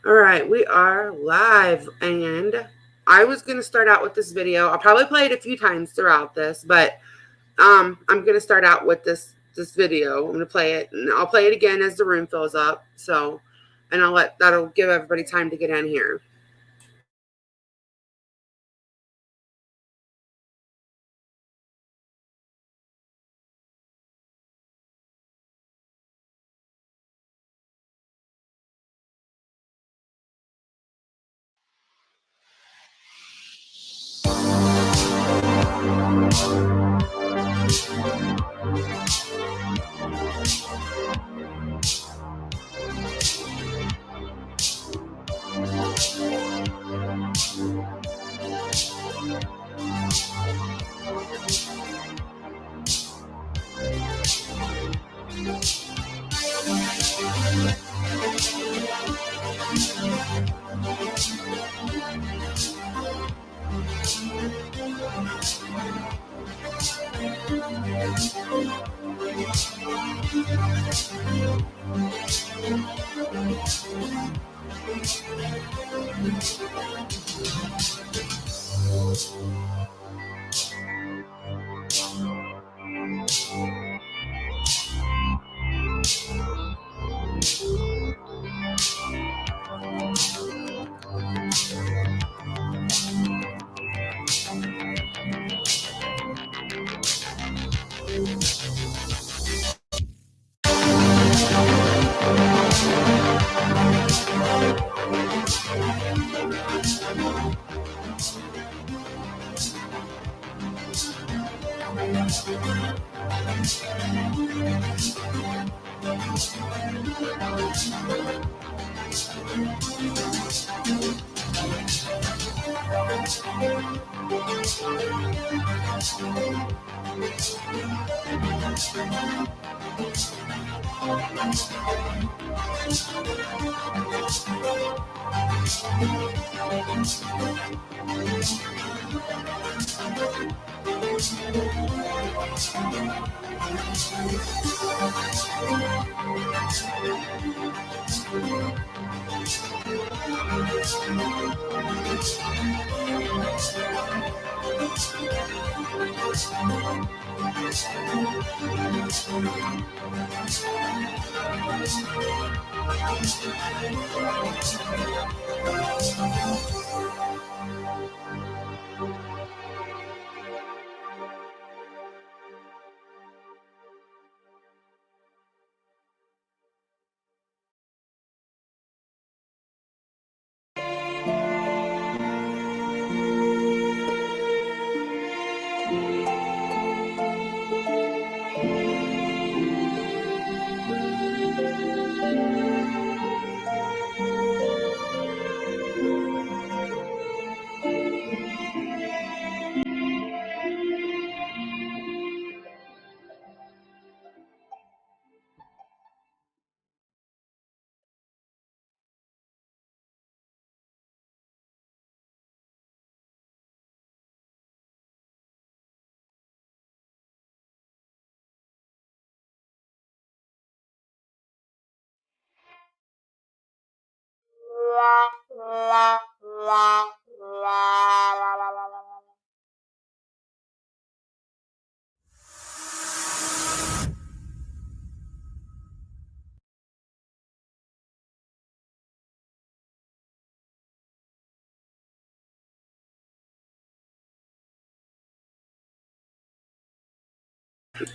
All right, we are live, and I was going to start out with this video. I'll probably play it a few times throughout this, but I'm going to start out with this video. I'm going to play it, and I'll play it again as the room fills up. So, and that'll give everybody time to get in here.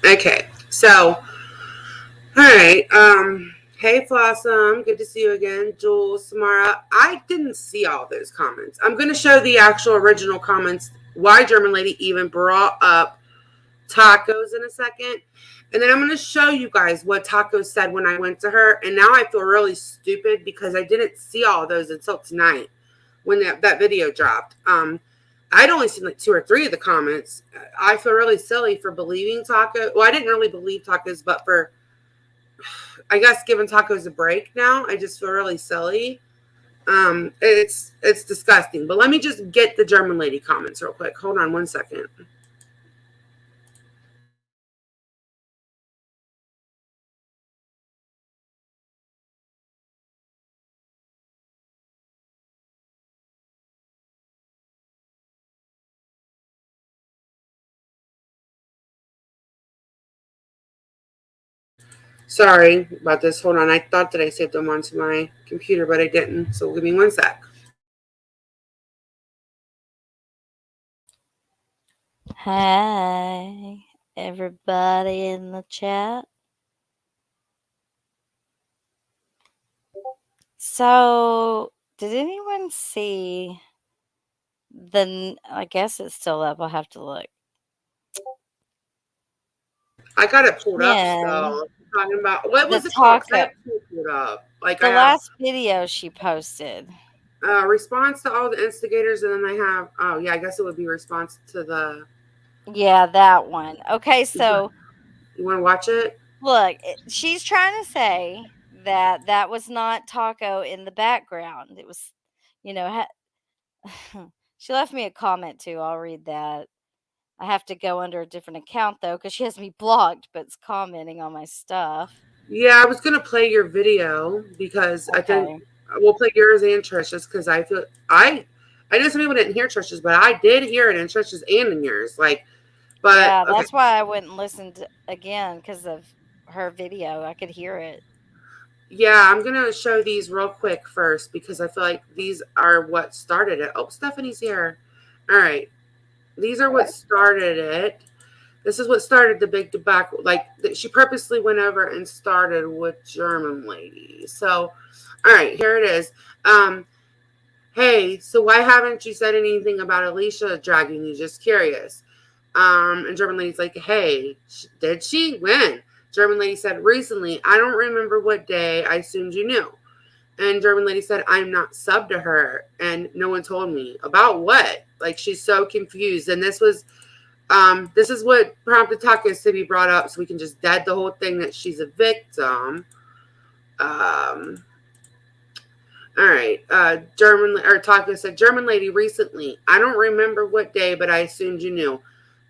Okay, so all right. Hey Flossom, good to see you again. Jules, Samara. I didn't see all those comments. I'm going to show the actual original comments. Why German Lady even brought up tacos in a second. And then I'm going to show you guys what Tacos said when I went to her. And now I feel really stupid because I didn't see all of those until tonight when that video dropped. I'd only seen like 2 or 3 of the comments. I feel really silly for believing Tacos. Well, I didn't really believe Tacos, but for, I guess, giving Tacos a break now, I just feel really silly. It's disgusting. But let me just get the German Lady comments real quick. Hold on one second. Sorry about this. Hold on. I thought that I saved them onto my computer, but I didn't. So give me one sec. Hi, everybody in the chat. So, did anyone see I guess it's still up. I'll have to look. I got it pulled up Yeah. still. Talking about what was The it called? I taco. have it pulled up. Like The I have last video she posted. response to all the instigators, and then I have I guess it would be response to the. Yeah, that one. Okay, so You want to watch it? look, she's trying to say that that was not Taco in the background. It was, you know, she left me a comment too. I'll read that. I have to go under a different account though because she has me blocked, but it's commenting on my stuff. Yeah, I was gonna play your video because I think Okay. we'll play yours and Trish's because I feel I know some people didn't hear Trish's, but I did hear it in Trish's and in yours. But Yeah, okay. that's why I went and listened again because of her video. I could hear it. Yeah, I'm gonna show these real quick first because I feel like these are what started it. Oh, Stephanie's here. All right, these are what started it. This is what started the big debacle. Like she purposely went over and started with German lady. So, all right, here it is. Hey, so why haven't you said anything about Alicia dragging you? Just curious. And German lady's like, hey, did she? When? German lady said, recently. I don't remember what day. I assumed you knew. And German lady said, I'm not sub to her. And no one told me. About what? Like, she's so confused. And this is what prompted Takis to be brought up so we can just dead the whole thing that she's a victim. All right. Taco said, German lady recently. I don't remember what day, but I assumed you knew.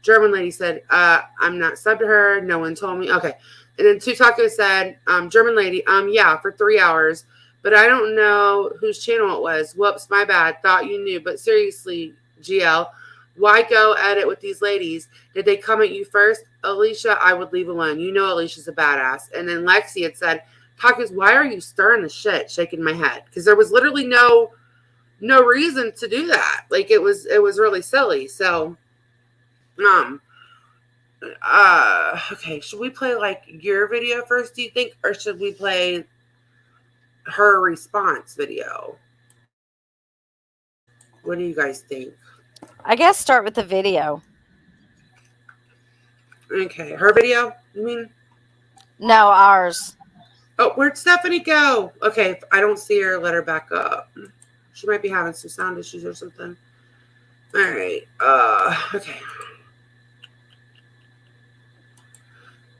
German lady said, I'm not sub to her. No one told me. Okay. And then Taco said, German lady, yeah, for 3 hours, but I don't know whose channel it was. Whoops, my bad. Thought you knew. But seriously, GL, why go at it with these ladies? Did they come at you first? Alicia, I would leave alone. You know Alicia's a badass. And then Lexi had said, Takis, why are you stirring the shit? Shaking my head because there was literally no reason to do that. Like it was really silly. So, okay. Should we play like your video first? Do you think, or should we play her response video? What do you guys think? I guess start with the video. Okay, her video. You mean? No, ours. Oh, where'd Stephanie go? Okay, if I don't see her, let her back up. She might be having some sound issues or something. All right. Okay.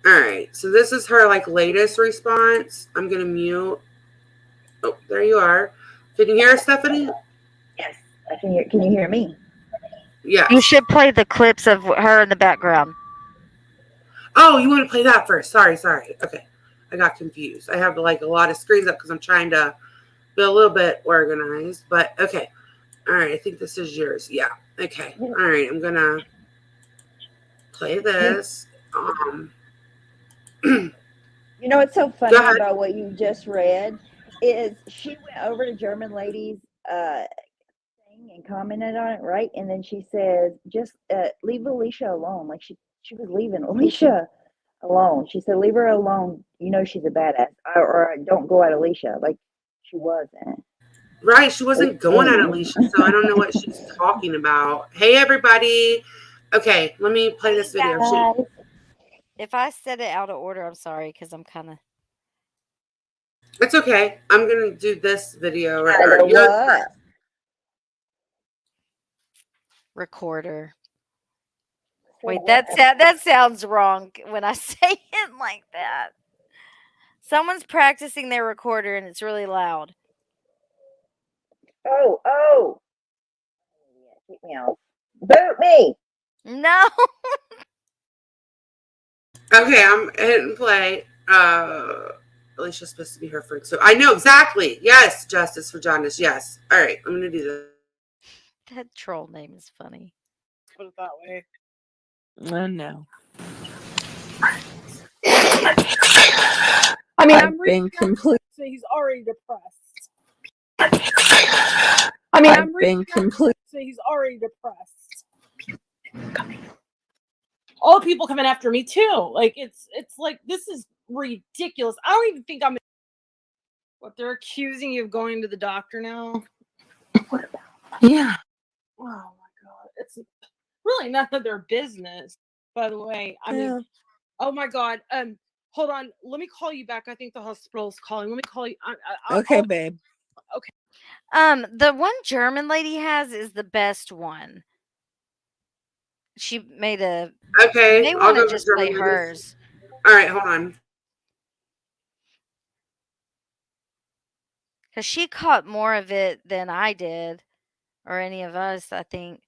All right. So this is her like latest response. I'm gonna mute. Oh, there you are. Can you hear us, Stephanie? Yes, I can hear. Can you hear me? Yeah. You should play the clips of her in the background. Oh, you want to play that first? Sorry. Okay. I got confused. I have like a lot of screens up because I'm trying to be a little bit organized. But okay. All right. I think this is yours. Yeah. Okay. All right. I'm gonna play this. You know what's so funny about what you just read is she went over to German lady's thing and commented on it, right? And then she says, just leave Alicia alone. Like she was leaving Alicia alone. She said, leave her alone. You know she's a badass. Or don't go at Alicia. Like she wasn't. Right. She wasn't going at Alicia, so I don't know what she's talking about. Hey, everybody. Okay, let me play this video. If I said it out of order, I'm sorry because I'm kind of. It's okay. I'm gonna do this video. Recorder. Wait, that sounds wrong when I say it like that. Someone's practicing their recorder and it's really loud. Oh. Keep me off. Boot me. No. Okay, I'm hitting play. Alicia's supposed to be her friend. So I know exactly. Yes, justice for Jaundice. Yes. All right, I'm gonna do this. That troll name is funny. Put it that way. No. I mean, I've been complete. so he's already depressed. I mean, I've been complete. So he's already depressed. All the people coming after me too. Like it's like this is ridiculous. I don't even think I'm. What, they're accusing you of going to the doctor now? Yeah. Oh my god, it's really none of their business. By the way, I mean, oh my god. Hold on. Let me call you back. I think the hospital's calling. Let me call you. Okay, babe. Okay. The one German lady has is the best one. She made a. Okay, They I'll want go to with just German play ladies. hers. All right, hold on. Because she caught more of it than I did, or any of us, I think.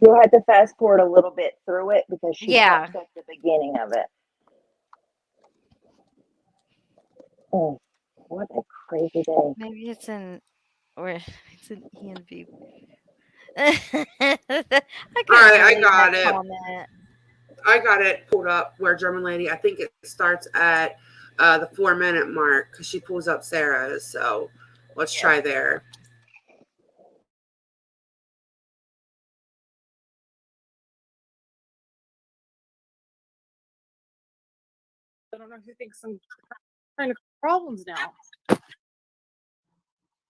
You'll have to fast forward a little bit through it because she Yeah. talks at the beginning of it. Oh, what a crazy day. Maybe it's in, or it's an ENV. I All couldn't right, I believe got that it. comment. I got it pulled up where German lady. I think it starts at the 4-minute mark because she pulls up Sarah's. So let's try there. I don't know who thinks I'm trying to cause problems now.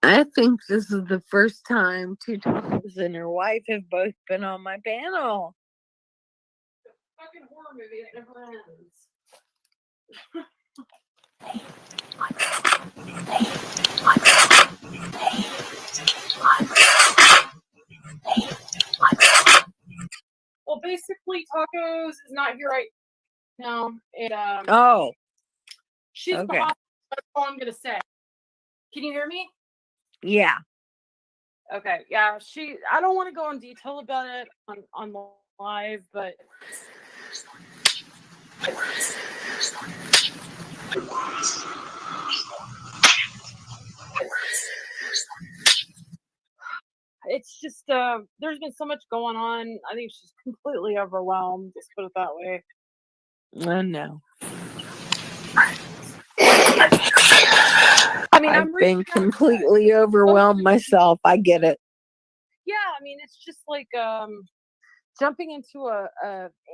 I think this is the first time two tacos and her wife have both been on my panel. Fucking horror movie that never ends. Well, basically, Tacos is not here right now. Oh, She's okay. the hospital. That's all I'm gonna say. Can you hear me? Yeah. Okay. Yeah. I don't want to go in detail about it on live, but it's just there's been so much going on. I think she's completely overwhelmed. Let's put it that way. Oh no. I mean, I've been completely overwhelmed myself. I get it. Yeah, I mean, it's just like jumping into a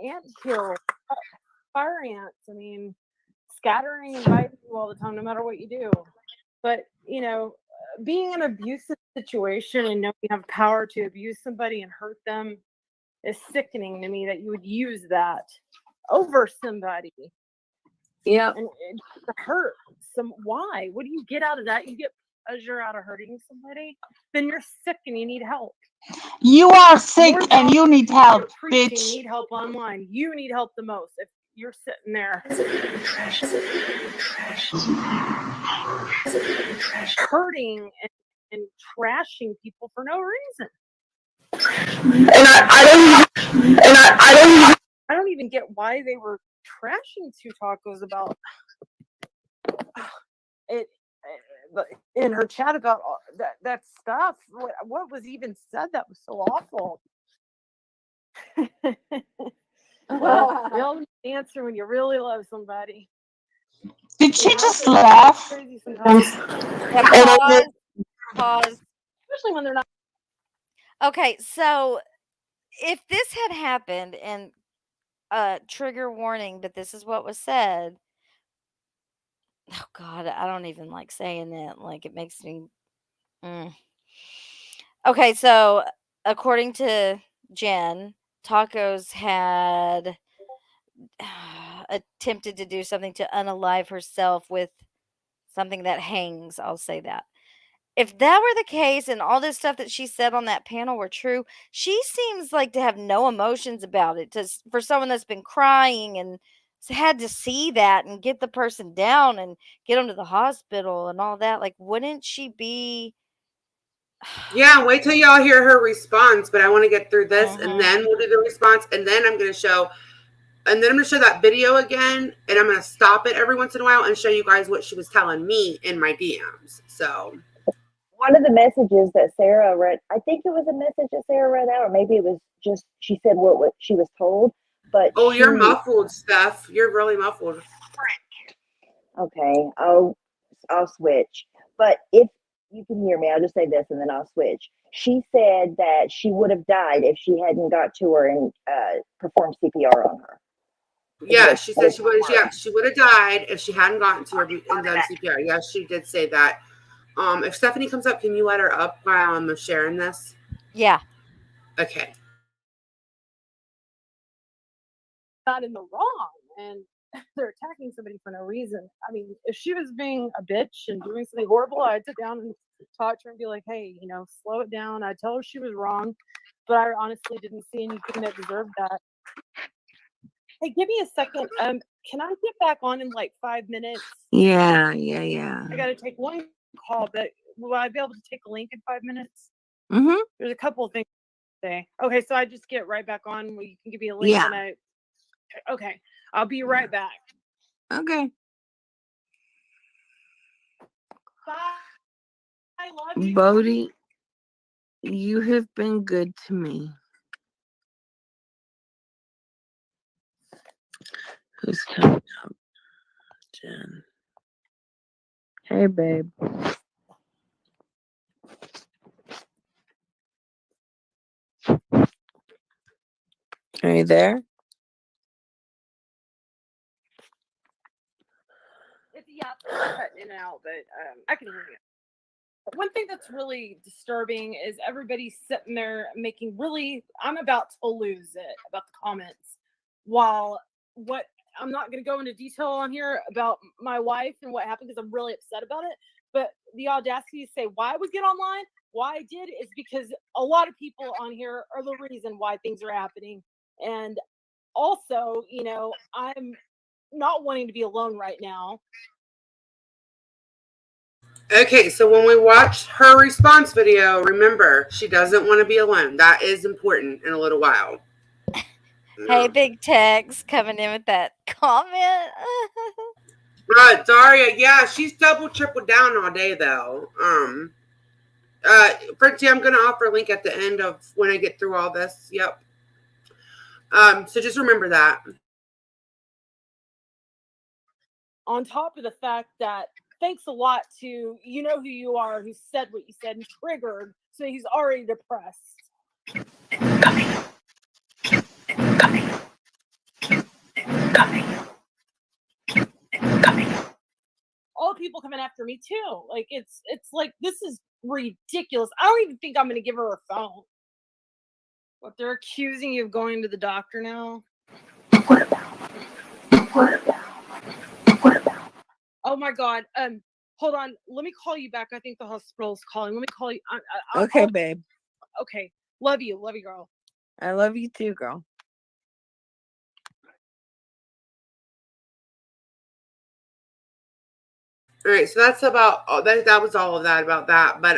anthill, fire ants. I mean, scattering and biting you all the time, no matter what you do. But you know, being in an abusive situation and knowing you have power to abuse somebody and hurt them is sickening to me. That you would use that over somebody. Yeah. And to hurt some. Why? What do you get out of that? You get pleasure out of hurting somebody? Then you're sick and you need help. You are sick and you need help, You bitch. need help online. You need help the most. If you're sitting there hurting and trashing people for no reason. And I don't even get why they were trashing Two Tacos about it in her chat about that stuff. What was even said that was so awful? Well, you always answer when you really love somebody. Did she just laugh? Crazy sometimes. Pause. Especially when they're not. Okay, so if this had happened, and trigger warning, but this is what was said. Oh God, I don't even like saying it. Like, it makes me. Okay, so according to Jen, Tacos had attempted to do something to unalive herself with something that hangs. I'll say that. If that were the case and all this stuff that she said on that panel were true, she seems like to have no emotions about it. For someone that's been crying and had to see that and get the person down and get them to the hospital and all that, like, wouldn't she be? Yeah, wait till y'all hear her response. But I want to get through this, and then we'll do the response, and then I'm going to show. And then I'm going to show that video again, and I'm going to stop it every once in a while and show you guys what she was telling me in my DMs. So one of the messages that Sarah read, I think it was a message that Sarah read out, or maybe it was just she said what she was told. But you're muffled, Steph. You're really muffled. Okay, I'll switch. But if you can hear me, I'll just say this and then I'll switch. She said that she would have died if she hadn't got to her and performed CPR on her. Yeah, she said she would. Yeah, she would have died if she hadn't gotten to her and done CPR. Yes, she did say that. If Stephanie comes up, can you let her up while I'm sharing this? Yeah. Okay. Not in the wrong, and they're attacking somebody for no reason. I mean, if she was being a bitch and doing something horrible, I'd sit down and talk to her and be like, hey, slow it down. I'd tell her she was wrong, but I honestly didn't see anything that deserved that. Hey, give me a second. Can I get back on in like 5 minutes? Yeah. I got to take one call, but will I be able to take a link in 5 minutes? Mm-hmm. There's a couple of things to say. Okay, so I just get right back on where you can give me a link. Yeah. Okay, I'll be right back. Okay. Bye. I love you. Bodie, you have been good to me. Who's coming up? Jen. Hey, babe. Are you there? It's cutting in and out, but I can hear you. One thing that's really disturbing is everybody sitting there making I'm about to lose it about the comments. While I'm not going to go into detail on here about my wife and what happened because I'm really upset about it. But the audacity to say why I would get online, why I did is because a lot of people on here are the reason why things are happening. And also, I'm not wanting to be alone right now. Okay, so when we watch her response video, remember, she doesn't want to be alone. That is important in a little while. Hey, Big Tex coming in with that comment. Daria, yeah, she's double, triple down all day, though. Fritzy, I'm going to offer a link at the end of when I get through all this. Yep. So just remember that. On top of the fact that thanks a lot to who you are who said what you said and triggered, so he's already depressed. All people coming after me too. Like it's like this is ridiculous. I don't even think I'm gonna give her a phone. What, they're accusing you of going to the doctor now? What about? Oh my God. Hold on. Let me call you back. I think the hospital's calling. Let me call you. Okay, babe. Okay. Love you, girl. I love you too, girl. All right, so that's about that was all of that about that. But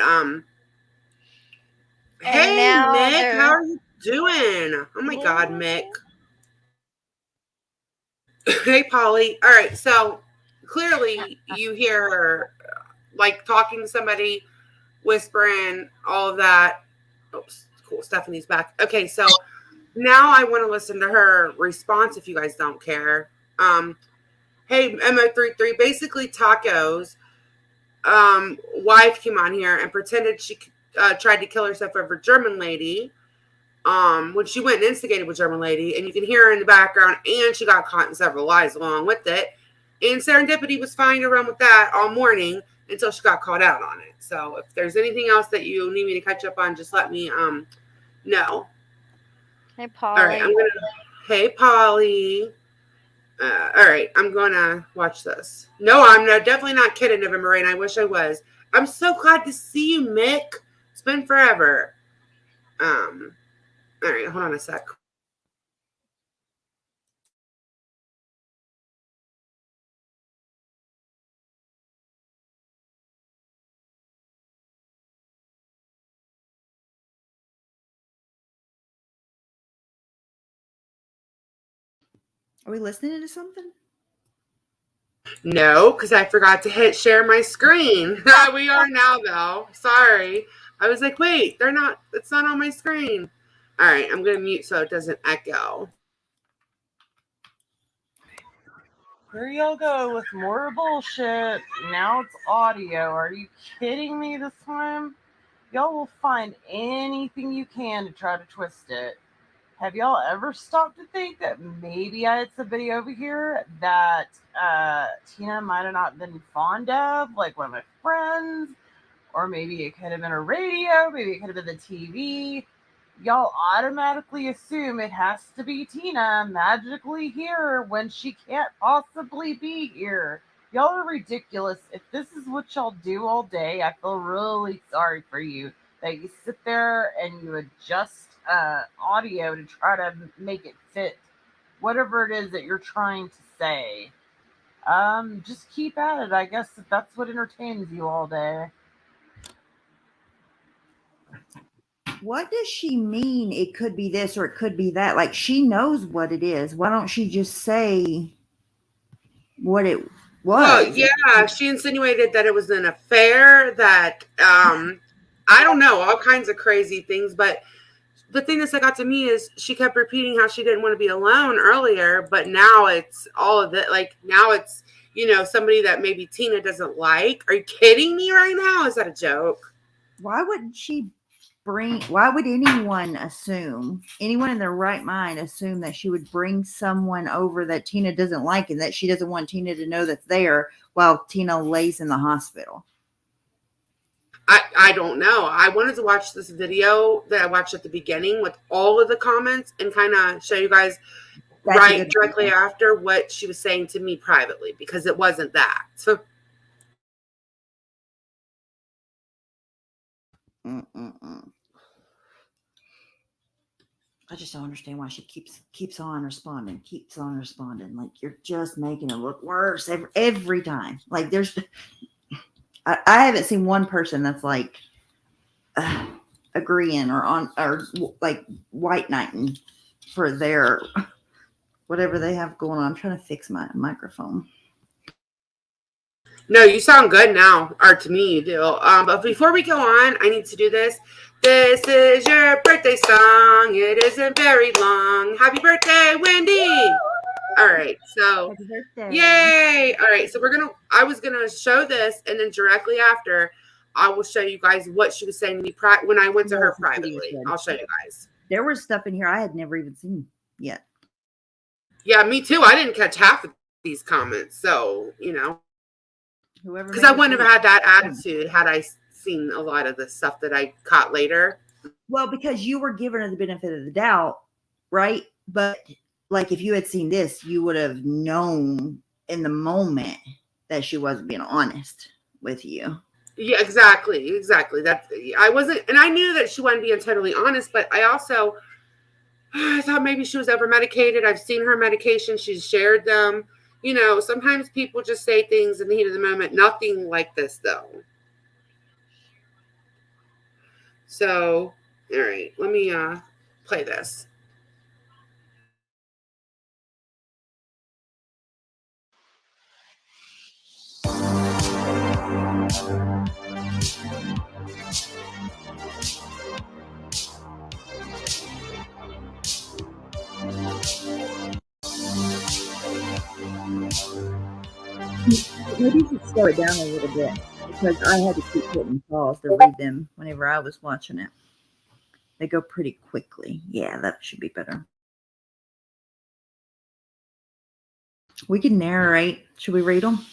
hey Mick, how are you doing? Oh my God, Mick. Hey Polly. All right, so clearly you hear her like talking to somebody, whispering, all of that. Oh, cool. Stephanie's back. Okay, so now I want to listen to her response if you guys don't care. Hey, MO33, basically Taco's wife came on here and pretended she tried to kill herself over German lady when she went and instigated with German lady, and you can hear her in the background, and she got caught in several lies along with it. And Serendipity was fine to run with that all morning until she got caught out on it. So if there's anything else that you need me to catch up on, just let me know. Hey, Polly. All right, hey, Polly. All right, I'm gonna watch this. No, I'm definitely not kidding, November Rain. I wish I was. I'm so glad to see you, Mick. It's been forever. All right, hold on a sec. Are we listening to something? No, because I forgot to hit share my screen. We are now, though. Sorry. I was like, wait, it's not on my screen. All right, I'm going to mute so it doesn't echo. Here y'all go with more bullshit. Now it's audio. Are you kidding me this time? Y'all will find anything you can to try to twist it. Have y'all ever stopped to think that maybe I had somebody over here that Tina might have not been fond of, like one of my friends? Or maybe it could have been a radio, maybe it could have been the TV. Y'all automatically assume it has to be Tina magically here when she can't possibly be here. Y'all are ridiculous. If this is what y'all do all day, I feel really sorry for you. That you sit there and you adjust audio to try to make it fit whatever it is that you're trying to say. Just keep at it, I guess, if that's what entertains you all day. What does she mean? It could be this or it could be that. Like, she knows what it is. Why don't she just say what it was? Well, yeah, she insinuated that it was an affair, that I don't know, all kinds of crazy things. But the thing that got to me is she kept repeating how she didn't want to be alone earlier, but now it's all of it. Like, now it's, somebody that maybe Tina doesn't like. Are you kidding me right now? Is that a joke? Why would anyone in their right mind assume that she would bring someone over that Tina doesn't like and that she doesn't want Tina to know that's there while Tina lays in the hospital? I don't know. I wanted to watch this video that I watched at the beginning with all of the comments and kind of show you guys directly after what she was saying to me privately, because it wasn't that. So I just don't understand why she keeps on responding. Like, you're just making it look worse every time. Like, I haven't seen one person that's like agreeing or like white knighting for their whatever they have going on. I'm trying to fix my microphone. no, you sound good now, or to me you do. But before we go on, I need to do this. This is your birthday song. It isn't very long. Happy birthday, Wendy! All right, so Happy birthday. yay! All right, so I was gonna show this, and then directly after, I will show you guys what she was saying to me when I went to her privately. I'll show you guys. There was stuff in here I had never even seen yet. Yeah, me too. I didn't catch half of these comments, so Whoever, because I wouldn't have had that attitude had I seen a lot of the stuff that I caught later. Well, because you were giving her the benefit of the doubt, right? But like, if you had seen this, you would have known in the moment that she wasn't being honest with you. Yeah, exactly. I wasn't, and I knew that she wasn't being totally honest, but I thought maybe she was over medicated. I've seen her medication. She's shared them. Sometimes people just say things in the heat of the moment. Nothing like this, though. So, all right, let me play this. Maybe you should slow it down a little bit, because I had to keep hitting pause to read them whenever I was watching it. They go pretty quickly. Yeah, that should be better. We can narrate. Should we read them?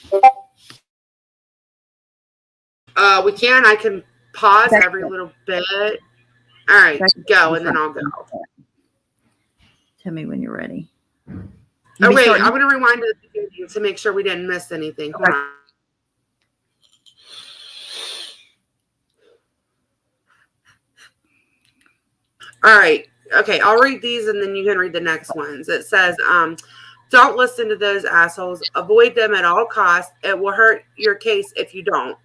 We can. I can pause every little bit. All right, go, and then I'll go. Tell me when you're ready. Oh, wait, I'm going to rewind to the beginning to make sure we didn't miss anything. Hold on. All right. Okay, I'll read these and then you can read the next ones. It says, don't listen to those assholes. Avoid them at all costs. It will hurt your case if you don't.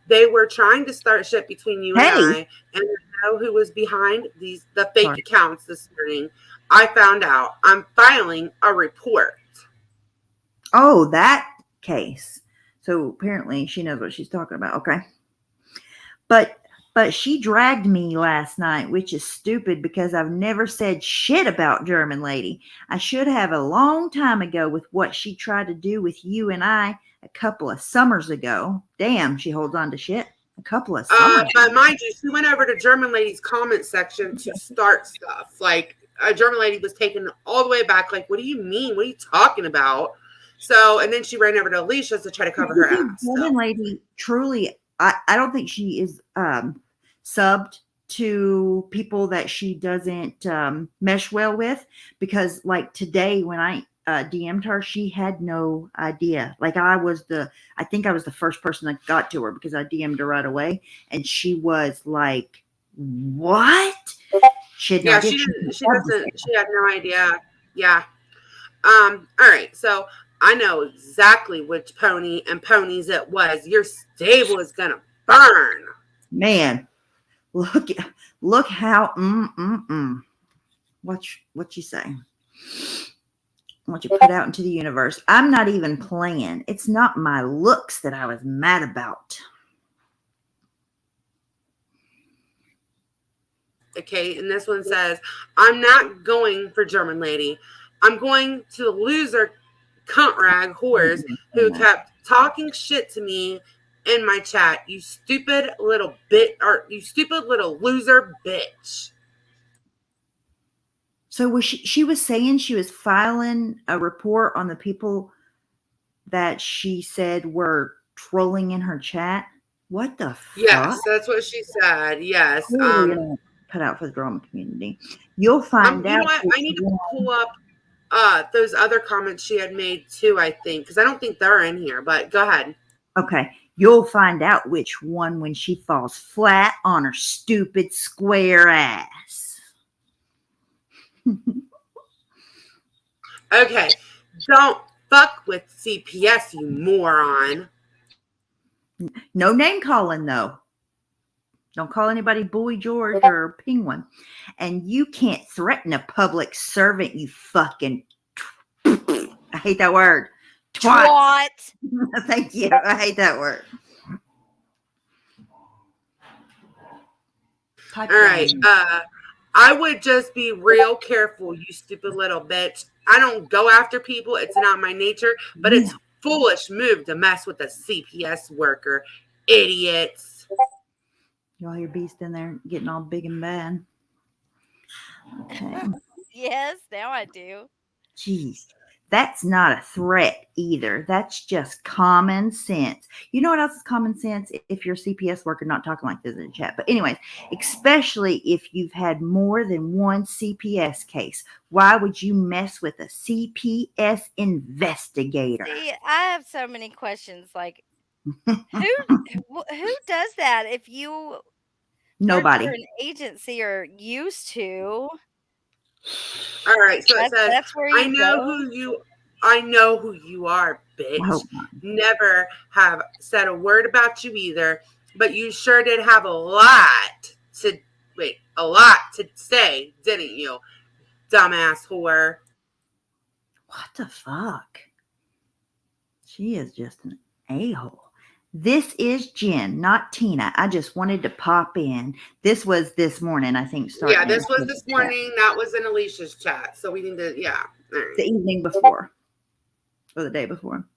They were trying to start shit between you and I, and I know who was behind the fake accounts this morning. I found out. I'm filing a report. Oh, that case. So apparently she knows what she's talking about. Okay. But But she dragged me last night, which is stupid because I've never said shit about German lady. I should have a long time ago with what she tried to do with you and I a couple of summers ago. Damn, she holds on to shit. A couple of summers. But mind you, she went over to German lady's comment section to start stuff. Like a German lady was taken all the way back. Like, what do you mean? What are you talking about? So, and then she ran over to Alicia to try to cover her ass. German lady truly, I don't think she is subbed to people that she doesn't mesh well with, because like today when I DM'd her, she had no idea. Like I think I was the first person that got to her because I DM'd her right away, and she was like, "What?" She had no idea. She had no idea. Yeah. All right. So I know exactly which pony and ponies it was. Your stable is gonna burn. Man, look how what you say? What you put out into the universe. I'm not even playing. It's not my looks that I was mad about. Okay, and this one says, I'm not going for German lady. I'm going to the loser cunt rag whores who kept talking shit to me in my chat. You stupid little you stupid little loser bitch. So was she was saying she was filing a report on the people that she said were trolling in her chat? What the fuck? Yes, that's what she said. Yes. Cut out for the drama community. You'll find out. You know what? I need to pull up those other comments she had made too, I think, because I don't think they're in here, but go ahead. Okay. You'll find out which one when she falls flat on her stupid square ass. Okay. Don't fuck with CPS, you moron. No name calling, though. Don't call anybody Boy George or Penguin. And you can't threaten a public servant, you fucking... I hate that word. Twat. Thank you. I hate that word. All right. I would just be real careful, you stupid little bitch. I don't go after people. It's not my nature, but it's foolish move to mess with a CPS worker. Idiots. You all hear Beast in there getting all big and bad. Okay. Yes, now I do. Jeez. That's not a threat either. That's just common sense. You know what else is common sense? If you're a CPS worker, not talking like this in the chat. But anyways, especially if you've had more than one CPS case, why would you mess with a CPS investigator? See, I have so many questions. Like, who does that? If you Nobody. work for an agency or used to. All right, so it says, that's where you I know who you are, bitch. Wow. Never have said a word about you either, but you sure did have a lot to say, didn't you? Dumbass whore. What the fuck? She is just an a-hole. This is Jen, not Tina. I just wanted to pop in. This was this morning, I think. Yeah, this was this morning. That was in Alicia's chat. So we need to, yeah. All right. The evening before. Or the day before.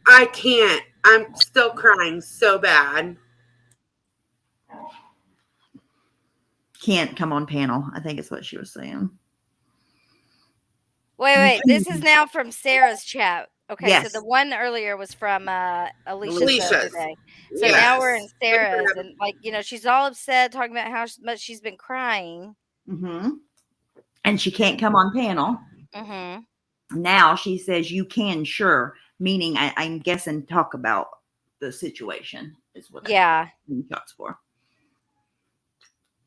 I can't. I'm still crying so bad. Can't come on panel, I think is what she was saying. Wait. This is now from Sarah's chat. Okay, Yes. so the one earlier was from Alicia's today. So Yes. now we're in Sarah's, and she's all upset, talking about how much she's been crying. Mm-hmm. And she can't come on panel. Mm-hmm. Now she says you can, sure. Meaning, I'm guessing, talk about the situation is what. Yeah. Shots for.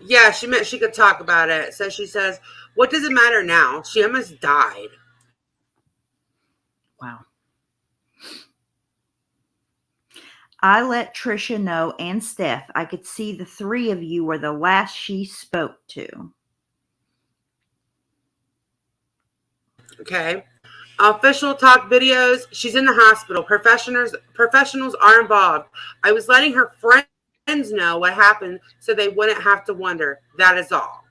Yeah, she meant she could talk about it. So she says, what does it matter now? She almost died. Wow. I let Trisha know and Steph. I could see the three of you were the last she spoke to. Okay. Official talk videos. She's in the hospital. Professionals are involved. I was letting her friends know what happened so they wouldn't have to wonder. That is all.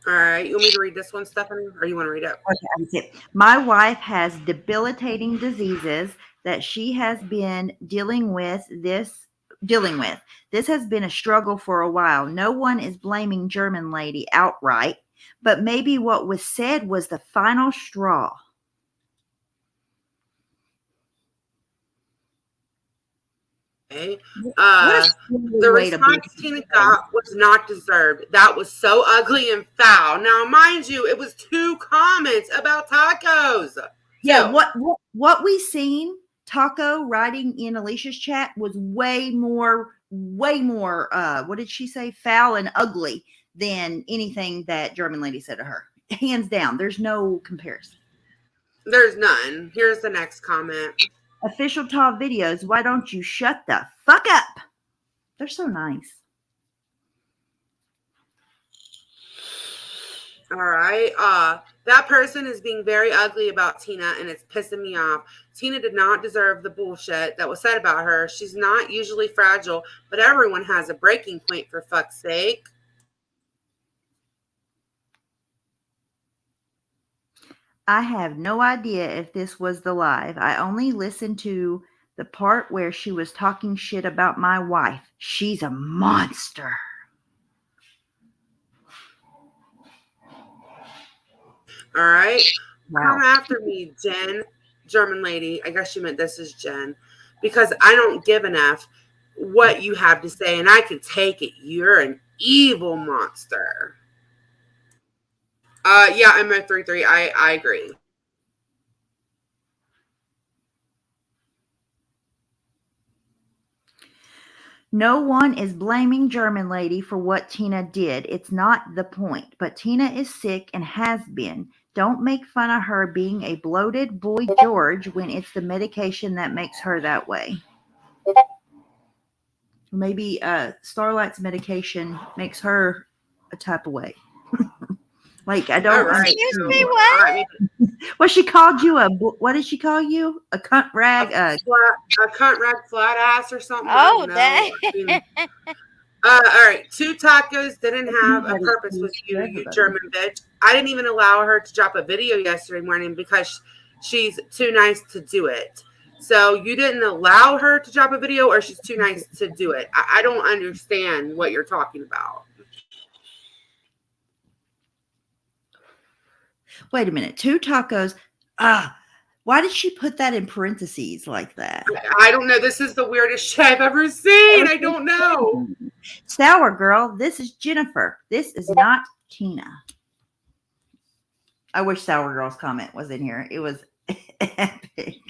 All right. You want me to read this one, Stephanie? Or you want to read it? Okay, that's it. My wife has debilitating diseases that she has been dealing with. This has been a struggle for a while. No one is blaming German lady outright, but maybe what was said was the final straw. Okay. What a The way to response be. Tina got was not deserved. That was so ugly and foul. Now, mind you, it was 2 comments about tacos. Yeah, Two. what we seen Taco writing in Alicia's chat was way more what did she say, foul and ugly than anything that German lady said to her. Hands down, there's no comparison. There's none. Here's the next comment. Official Taw videos, why don't you shut the fuck up? They're so nice. All right. That person is being very ugly about Tina, and it's pissing me off. Tina did not deserve the bullshit that was said about her. She's not usually fragile, but everyone has a breaking point, for fuck's sake. I have no idea if this was the live. I only listened to the part where she was talking shit about my wife. She's a monster. All right. Wow. Come after me, Jen. German lady. I guess she meant this is Jen. Because I don't give an F what you have to say, and I can take it. You're an evil monster. Yeah, I'm a 3-3. I agree. No one is blaming German lady for what Tina did. It's not the point. But Tina is sick and has been. Don't make fun of her being a bloated boy George when it's the medication that makes her that way. Maybe Starlight's medication makes her a type of way. Like, I don't. Right. Excuse me, what? Well, she called you what did she call you? A cunt rag? A cunt rag flat ass or something. Oh, dang. All right. 2 tacos didn't have a purpose with you, you German bitch. I didn't even allow her to drop a video yesterday morning because she's too nice to do it. So you didn't allow her to drop a video, or she's too nice to do it? I don't understand what you're talking about. Wait a minute. 2 tacos. Why did she put that in parentheses like that? I don't know. This is the weirdest shit I've ever seen. I don't know. Sour girl, this is Jennifer. This is not Tina. I wish Sour Girl's comment was in here. It was epic.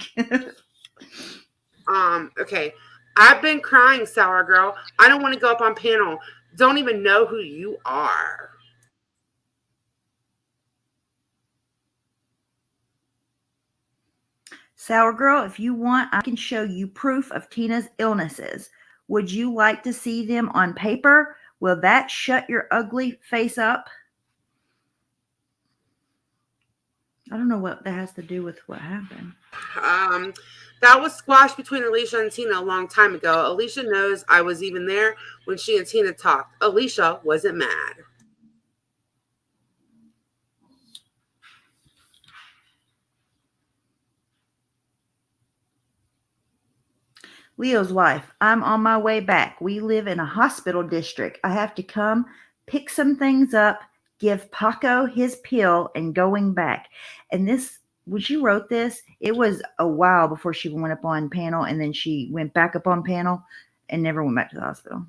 Okay. I've been crying, Sour Girl. I don't want to go up on panel. Don't even know who you are. Sour Girl, if you want, I can show you proof of Tina's illnesses. Would you like to see them on paper? Will that shut your ugly face up? I don't know what that has to do with what happened. That was squashed between Alicia and Tina a long time ago. Alicia knows I was even there when she and Tina talked. Alicia wasn't mad. Leo's wife, I'm on my way back. We live in a hospital district. I have to come pick some things up, give Paco his pill, and going back. And this, when she wrote this, it was a while before she went up on panel, and then she went back up on panel and never went back to the hospital.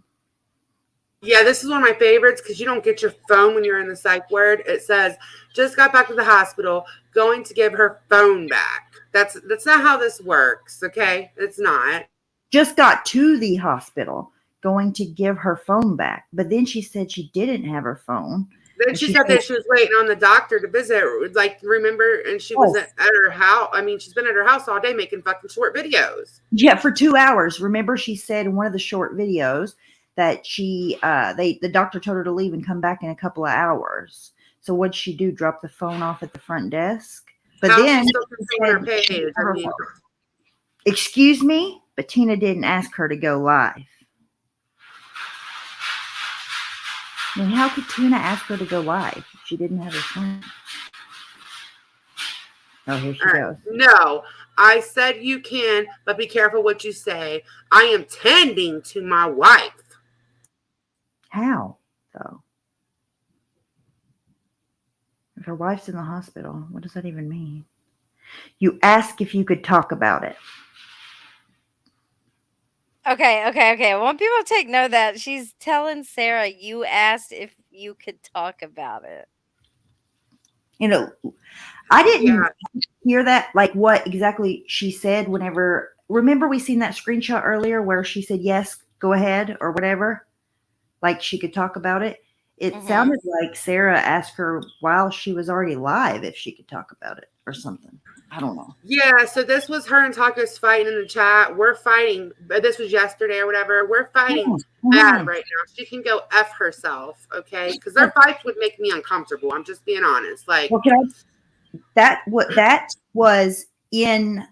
Yeah, this is one of my favorites because you don't get your phone when you're in the psych ward. It says, just got back to the hospital, going to give her phone back. That's not how this works, okay? It's not. Just got to the hospital, going to give her phone back. But then she said she didn't have her phone. Then And she she said said, that she was waiting on the doctor to visit. Like, remember? And she was Yes. at her house. I mean, she's been at her house all day making fucking short videos. yeah, for 2 hours. Remember, she said in one of the short videos that the doctor told her to leave and come back in a couple of hours. So what'd she do? Drop the phone off at the front desk? But How's then she still she controlling her said, page? I mean, excuse me, but Tina didn't ask her to go live. I mean, how could Tina ask her to go live if she didn't have her phone? Oh, here she all right. goes. No, I said you can, but be careful what you say. I am tending to my wife. How, though? If her wife's in the hospital, what does that even mean? You ask if you could talk about it. Okay. I want people to take note that she's telling Sarah you asked if you could talk about it. You know, I didn't Yeah. hear that, like what exactly she said whenever. Remember, we seen that screenshot earlier where she said, yes, go ahead, or whatever. Like she could talk about it. It Mhm. sounded like Sarah asked her while she was already live if she could talk about it or something. I don't know. Yeah, so this was her and Taco's fighting in the chat. We're fighting. This was yesterday or whatever. We're fighting bad right now. She can go F herself, okay? Because their fights would make me uncomfortable. I'm just being honest. Like, Well, that was in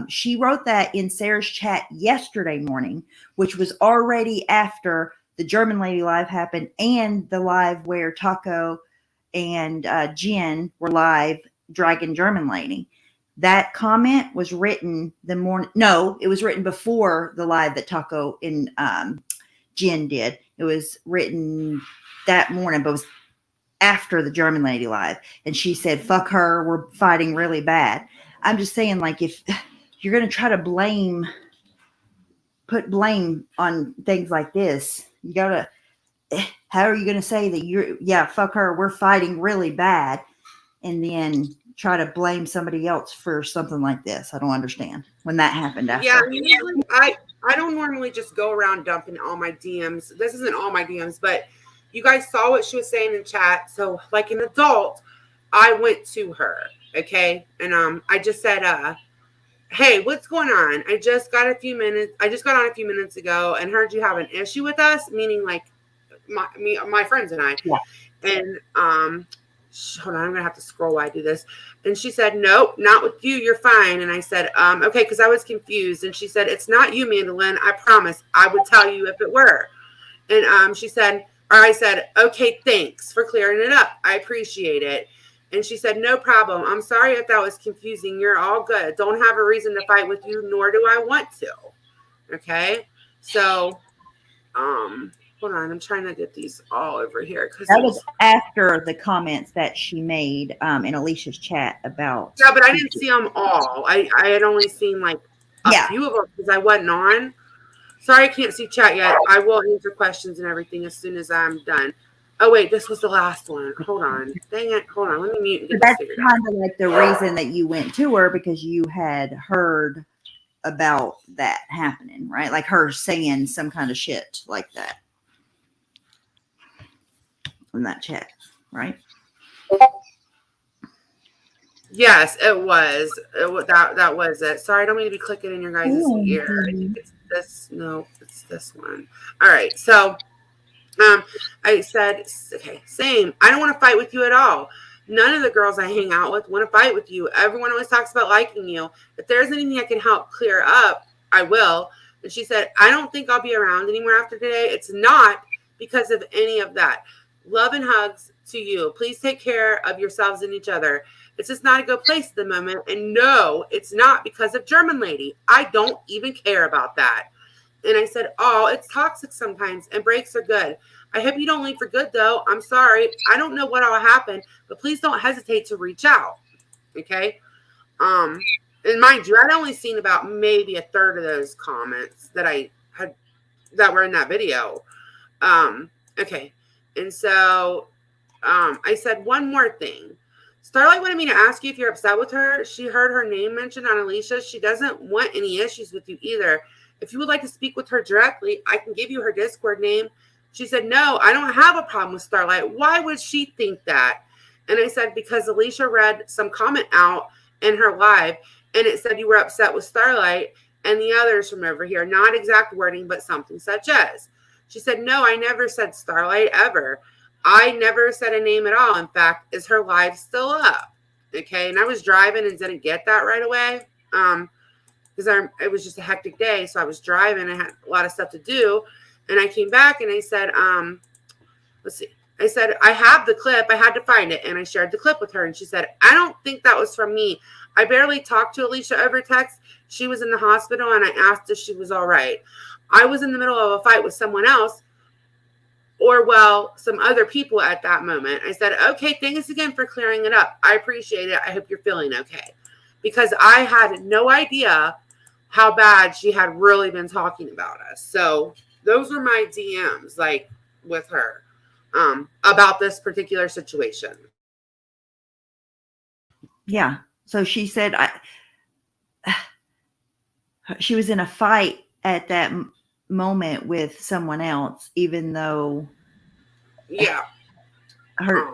she wrote that in Sarah's chat yesterday morning, which was already after the German lady live happened and the live where Taco and Jen were live dragging German lady. That comment was written the morning. No, it was written before the live that Taco and Jen did. It was written that morning, but it was after the German lady live. And she said, fuck her, we're fighting really bad. I'm just saying, like, if you're going to try to put blame on things like this, you got to, how are you going to say that fuck her, we're fighting really bad, and then try to blame somebody else for something like this? I don't understand when that happened after. yeah, usually I don't normally just go around dumping all my DMs. This isn't all my DMs, but you guys saw what she was saying in chat. So, like an adult, I went to her, okay? And I just said, hey, what's going on? I just got on a few minutes ago and heard you have an issue with us, meaning like my friends and I. Yeah. And hold on, I'm gonna have to scroll while I do this. And she said, nope, not with you, you're fine. And I said, okay, because I was confused. And she said, it's not you, Mandolin, I promise I would tell you if it were. And I said, okay, thanks for clearing it up, I appreciate it. And she said, no problem, I'm sorry if that was confusing, you're all good, don't have a reason to fight with you, nor do I want to. Okay, so hold on, I'm trying to get these all over here because That was after the comments that she made in Alicia's chat about. Yeah, but I didn't see them all. I had only seen like a few of them because I wasn't on. Sorry, I can't see chat yet. I will answer questions and everything as soon as I'm done. Oh wait, this was the last one. Hold on. Dang it. Hold on. Let me mute and get That's this figured out. kind of like the reason that you went to her, because you had heard about that happening, right? Like her saying some kind of shit like that in that chat, right? Yes, it was. That was it. Sorry, I don't mean to be clicking in your guys' ear. I think it's this. No, it's this one. All right. So, I said, okay, same. I don't want to fight with you at all. None of the girls I hang out with want to fight with you. Everyone always talks about liking you. If there's anything I can help clear up, I will. And she said, I don't think I'll be around anymore after today. It's not because of any of that. Love and hugs to you. Please take care of yourselves and each other. It's just not a good place at the moment. And no, it's not because of German lady. I don't even care about that. And I said, oh, it's toxic sometimes and breaks are good. I hope you don't leave for good, though. I'm sorry. I don't know what will happen, but please don't hesitate to reach out. Okay. And mind you, I'd only seen about maybe a third of those comments that I had that were in that video. Okay. And so I said one more thing. Starlight wanted me to ask you if you're upset with her. She heard her name mentioned on Alicia. She doesn't want any issues with you either. If you would like to speak with her directly, I can give you her Discord name. She said, no, I don't have a problem with Starlight. Why would she think that? And I said, because Alicia read some comment out in her live, and it said you were upset with Starlight and the others from over here. Not exact wording, but something such as. She said, no, I never said Starlight ever. I never said a name at all. In fact, is her live still up? Okay, and I was driving and didn't get that right away. Because it was just a hectic day. So I was driving. I had a lot of stuff to do. And I came back and I said, let's see. I said, I have the clip. I had to find it. And I shared the clip with her. And she said, I don't think that was from me. I barely talked to Alicia over text. She was in the hospital and I asked if she was all right. I was in the middle of a fight with someone else, or well, some other people at that moment. I said, okay, thanks again for clearing it up. I appreciate it. I hope you're feeling okay. Because I had no idea how bad she had really been talking about us. So those were my DMs, like, with her about this particular situation. Yeah. So she said she was in a fight at that moment with someone else, even though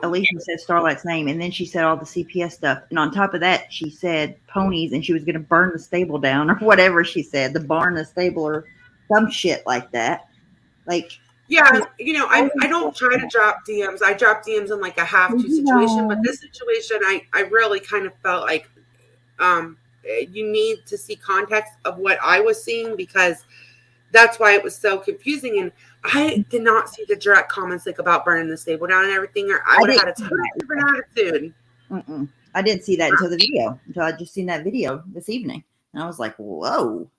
Alicia said Starlight's name, and then she said all the CPS stuff, and on top of that she said ponies, and she was going to burn the stable down or whatever she said, the barn, the stable, or some shit like that. Like, yeah, I don't try to drop DMs. I drop DMs in like a have-to situation, but this situation I really kind of felt like you need to see context of what I was seeing, because that's why it was so confusing. And I did not see the direct comments like about burning the stable down and everything, or I would have had a totally different attitude. I didn't see that until I just seen that video this evening. And I was like, whoa,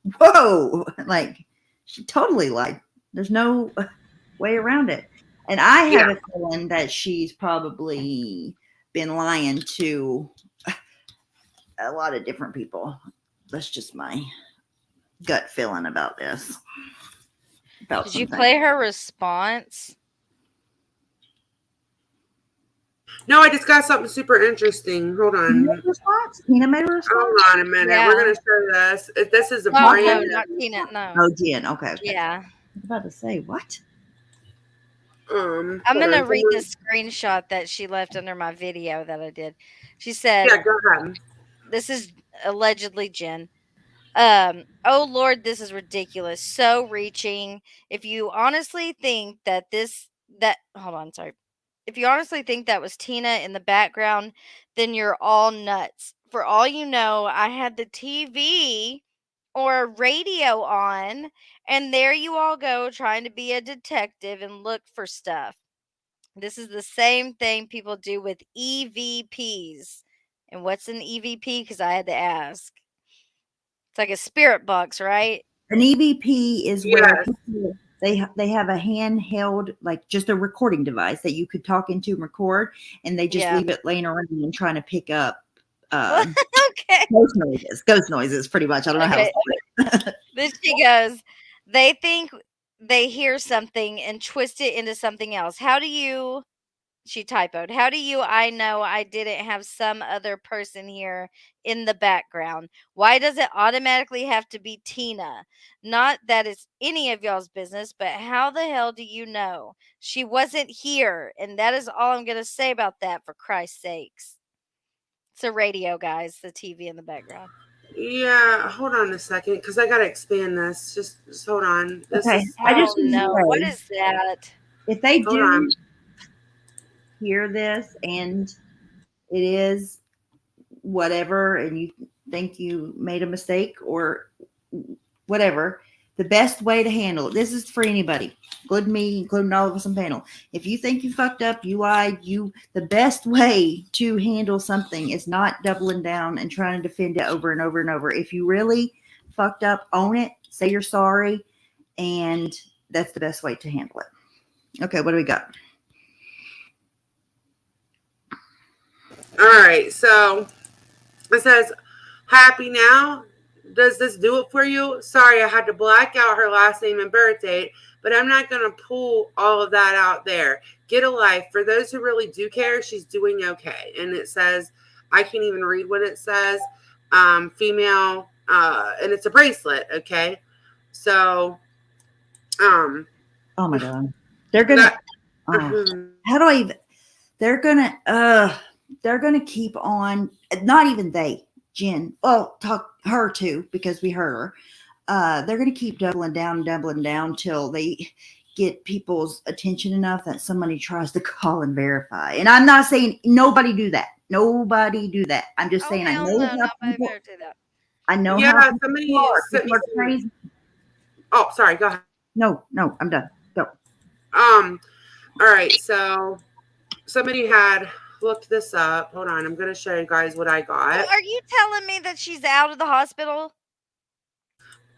like, she totally lied. There's no way around it. And I have a feeling that she's probably been lying to a lot of different people. That's just my gut feeling about this. Did you play her response? No, I just got something super interesting. Hold on. Tina made a response? Hold on a minute. Yeah. We're going to show this. This is a brand brand new. Not Tina, no. Oh, Jen. Okay. Yeah. I was about to say, what? I'm going to read the screenshot that she left under my video that I did. She said, yeah, go ahead. This is allegedly Jen. Oh Lord, this is ridiculous. So reaching. If you honestly think that If you honestly think that was Tina in the background, then you're all nuts. For all you know, I had the TV or radio on, and there you all go trying to be a detective and look for stuff. This is the same thing people do with EVPs. And what's an EVP? Because I had to ask. It's like a spirit box, right? An EVP is where people, they have a handheld, like just a recording device that you could talk into and record, and they just leave it laying around and trying to pick up ghost noises, pretty much. I don't know how to say it. Then she goes, they think they hear something and twist it into something else. She typoed, how do I know I didn't have some other person here in the background? Why does it automatically have to be Tina? Not that it's any of y'all's business, but how the hell do you know? She wasn't here, and that is all I'm going to say about that, for Christ's sakes. It's a radio, guys, the TV in the background. Yeah, hold on a second, because I got to expand this. Just hold on. I just know. What is that? If they do hear this and it is whatever, and you think you made a mistake or whatever, the best way to handle it, this is for anybody, including me, including all of us on panel. If you think you fucked up, you lied, the best way to handle something is not doubling down and trying to defend it over and over and over. If you really fucked up, own it, say you're sorry, and that's the best way to handle it. Okay, what do we got? All right, so it says, happy now? Does this do it for you? Sorry, I had to black out her last name and birth date, but I'm not going to pull all of that out there. Get a life. For those who really do care, she's doing okay. And it says, I can't even read what it says, female, and it's a bracelet, okay? So, oh my God. They're gonna. That- How do I even? They're gonna keep on. Not even they, Jen. Oh, talk her too because we heard her. They're gonna keep doubling down till they get people's attention enough that somebody tries to call and verify. And I'm not saying nobody do that. Nobody do that. I'm just saying I hell know no, how nobody people. better do that. I know yeah, how people somebody are. sent People me are crazy. Oh, sorry, go ahead. No, I'm done. Go. All right, so somebody had looked this up. Hold on, I'm gonna show you guys what I got. So are you telling me that she's out of the hospital?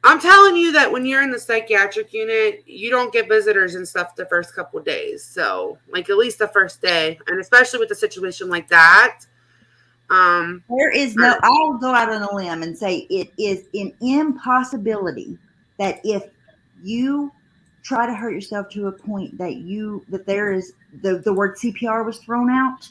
I'm telling you that when you're in the psychiatric unit, you don't get visitors and stuff the first couple of days. So, like at least the first day, and especially with a situation like that. There is no, I'll go out on a limb and say it is an impossibility that if you try to hurt yourself to a point that there is the word CPR was thrown out,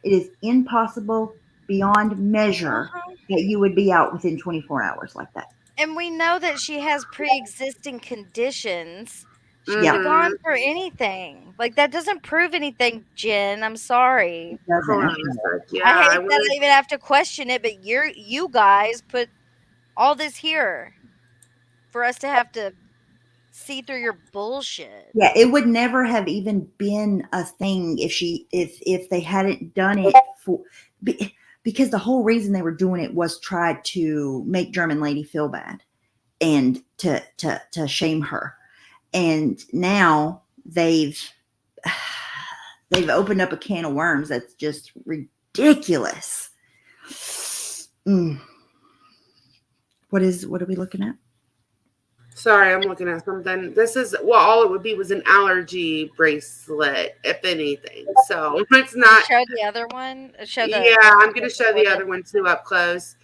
it is impossible beyond measure that you would be out within 24 hours like that. And we know that she has pre-existing conditions. She Yeah. could have gone for anything. Like that doesn't prove anything, Jen. I'm sorry. Doesn't Hold on it? a sec. Yeah, I hate I that was, I even have to question it, but you guys put all this here for us to have to see through your bullshit. Yeah, it would never have even been a thing if they hadn't done it because the whole reason they were doing it was try to make German lady feel bad and to shame her. And now they've opened up a can of worms that's just ridiculous. What are we looking at? sorry, I'm looking at something. This is all it would be was an allergy bracelet, if anything. So it's not. Show the other one. Show the. Yeah, I'm gonna show the other one too up close.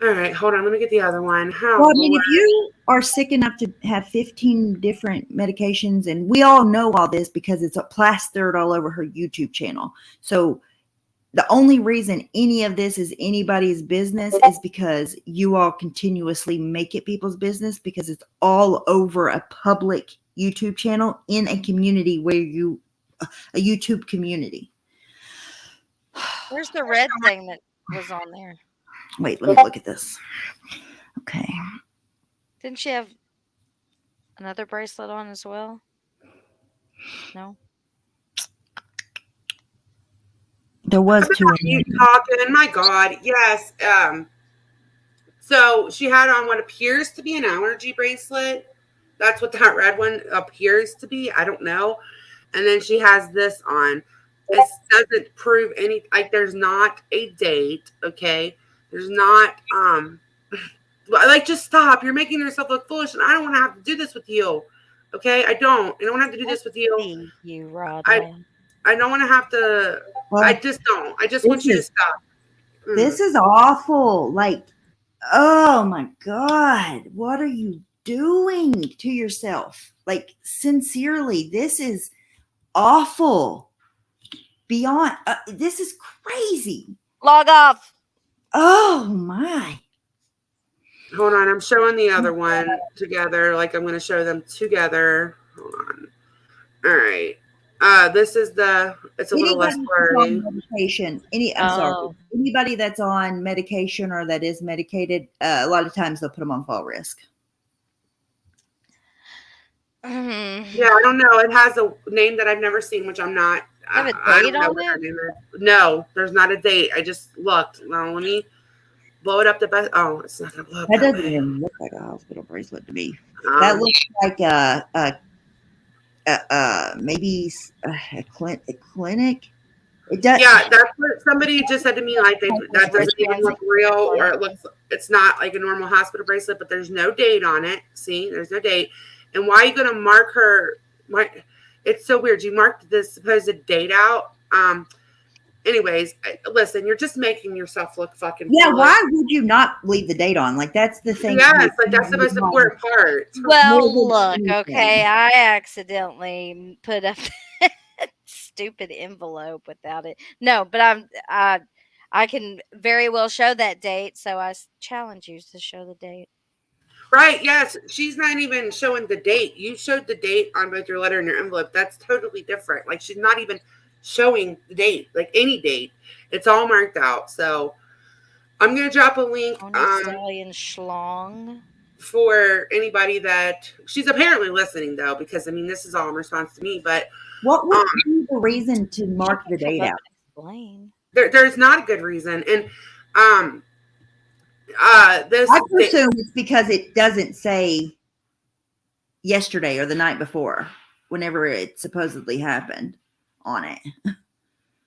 All right, hold on. Let me get the other one. Well, I mean, if you are sick enough to have 15 different medications, and we all know all this because it's plastered all over her YouTube channel. So the only reason any of this is anybody's business is because you all continuously make it people's business because it's all over a public YouTube channel in a community where a YouTube community. Where's the red thing that was on there? Wait, let me look at this. Okay. Didn't she have another bracelet on as well? No. There was two. You talking? My God, yes. So she had on what appears to be an allergy bracelet. That's what that red one appears to be. I don't know. And then she has this on. It doesn't prove any. Like, there's not a date. Okay. There's not. Like, just stop. You're making yourself look foolish, and I don't want to have to do this with you. Okay, I don't want to have to do this with you. You, Rod. I don't want to have to. Well, I just don't. I just want you to stop. This is awful. Like, oh my God, what are you doing to yourself? Like, sincerely, this is awful. Beyond, this is crazy. Log off. Oh my. Hold on, I'm showing the other one together. Like, I'm going to show them together. Hold on. All right. This is it's a little less blurry. Medication. Sorry. Anybody that's on medication or that is medicated, a lot of times they'll put them on fall risk. Yeah, I don't know. It has a name that I've never seen, which I'm not. Have a I date don't know on what her it? name is. No, there's not a date. I just looked. Now let me blow it up the best. Oh, it's not gonna blow up. That That doesn't way. even look like a hospital bracelet to me. That looks like maybe a clinic. It does. Yeah, that's what somebody just said to me. Like, that doesn't even look real, or it's not like a normal hospital bracelet, but there's no date on it. See, there's no date. And why are you gonna mark her? It's so weird. You marked this supposed date out. Anyways, listen, you're just making yourself look fucking. Yeah, foolish. why would you not leave the date on? Like, that's the thing. Yes, like that's the most important part. Well, look, okay, I accidentally put up that stupid envelope without it. No, but I can very well show that date, so I challenge you to show the date. Right, yes. She's not even showing the date. You showed the date on both your letter and your envelope. That's totally different. Like, she's not even showing the date, like any date. It's all marked out. So I'm gonna drop a link Pony Stallion Schlong. for anybody that she's apparently listening though, because I mean this is all in response to me, but What would be the reason to mark the date out? Explain. there's not a good reason. And this I presume it's because it doesn't say yesterday or the night before, whenever it supposedly happened on it.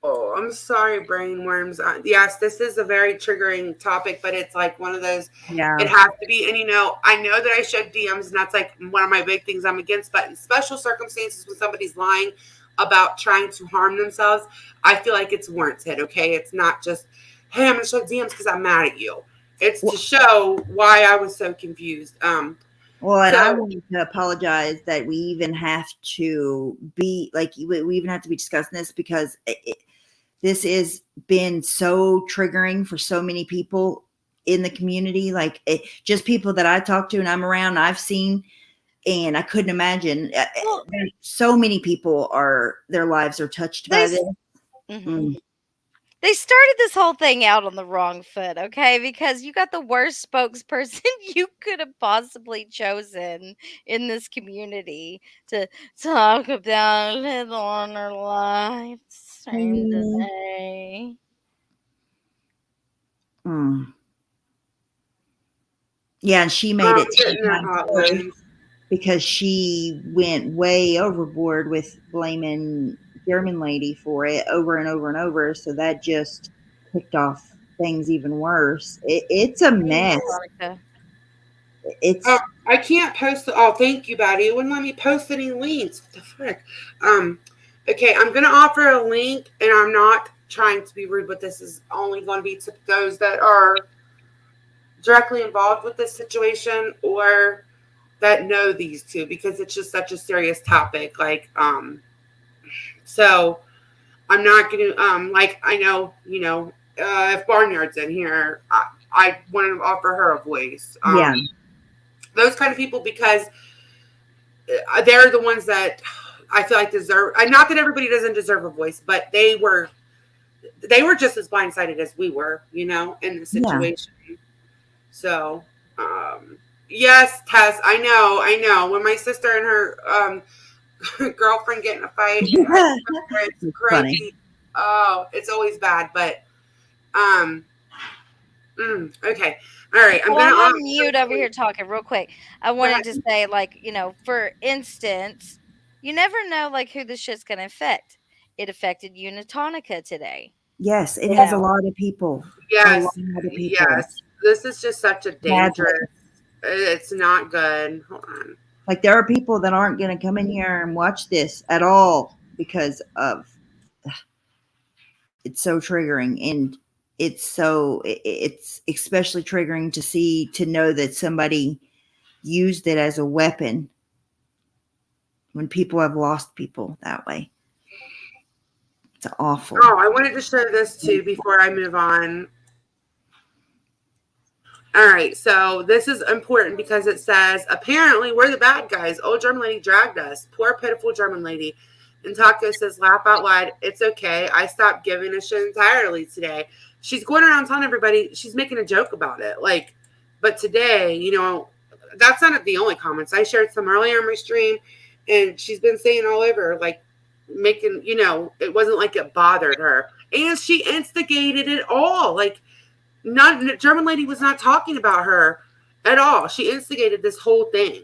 Oh, I'm sorry, brainworms. Yes, this is a very triggering topic, but it's like one of those. Yeah. It has to be. And you know, I know that I showed DMs, and that's like one of my big things I'm against. But in special circumstances, when somebody's lying about trying to harm themselves, I feel like it's warranted. Okay, it's not just, hey, I'm gonna show DMs because I'm mad at you. It's to show why I was so confused. Well, and So- I wanted to apologize that we even have to be like, we even have to be discussing this because this has been so triggering for so many people in the community. Like just people that I talk to and I'm around, I've seen, and I couldn't imagine. So many people their lives are touched by this. Mhm. They started this whole thing out on the wrong foot, okay? Because you got the worst spokesperson you could have possibly chosen in this community to talk about living on their life same today. Yeah, and she made it getting their 10 times hotlines. worse because she went way overboard with blaming German lady for it over and over and over. So that just kicked off things even worse. It's a mess. Veronica. It's I can't post. Oh, thank you, Batty. It wouldn't let me post any links. What the frick? Okay, I'm gonna offer a link, and I'm not trying to be rude, but this is only going to be to those that are directly involved with this situation or that know these two, because it's just such a serious topic. Like, so I'm not gonna like, I know, you know, if Barnyard's in here, I want to offer her a voice. yeah. Those kind of people, because they're the ones that I feel like deserve. Not that everybody doesn't deserve a voice, but they were just as blindsided as we were, you know, in the situation. Yeah. So, yes, Tess, I know. When my sister and her girlfriend get in a fight, it's crazy. Funny. Oh, it's always bad, but okay. All right. I'm on mute over here talking real quick. I wanted to say, like, you know, for instance, you never know like who this shit's gonna affect. It affected Unitonica today. Yes, it has a lot of people. Yes. A lot of people. Yes. This is just such a dangerous. It's not good. Hold on. Like there are people that aren't going to come in here and watch this at all because of it's so triggering, and it's especially triggering to know that somebody used it as a weapon when people have lost people that way. It's awful. Oh, I wanted to share this too before I move on. All right, so this is important because it says, apparently we're the bad guys. Old German lady dragged us. Poor, pitiful German lady. And Taco says, laugh out loud. It's okay. I stopped giving a shit entirely today. She's going around telling everybody, she's making a joke about it. Like, but today, you know, that's not the only comments. I shared some earlier in my stream, and she's been saying all over, like, making, you know, it wasn't like it bothered her. And she instigated it all. Like, German lady was not talking about her at all. She instigated this whole thing.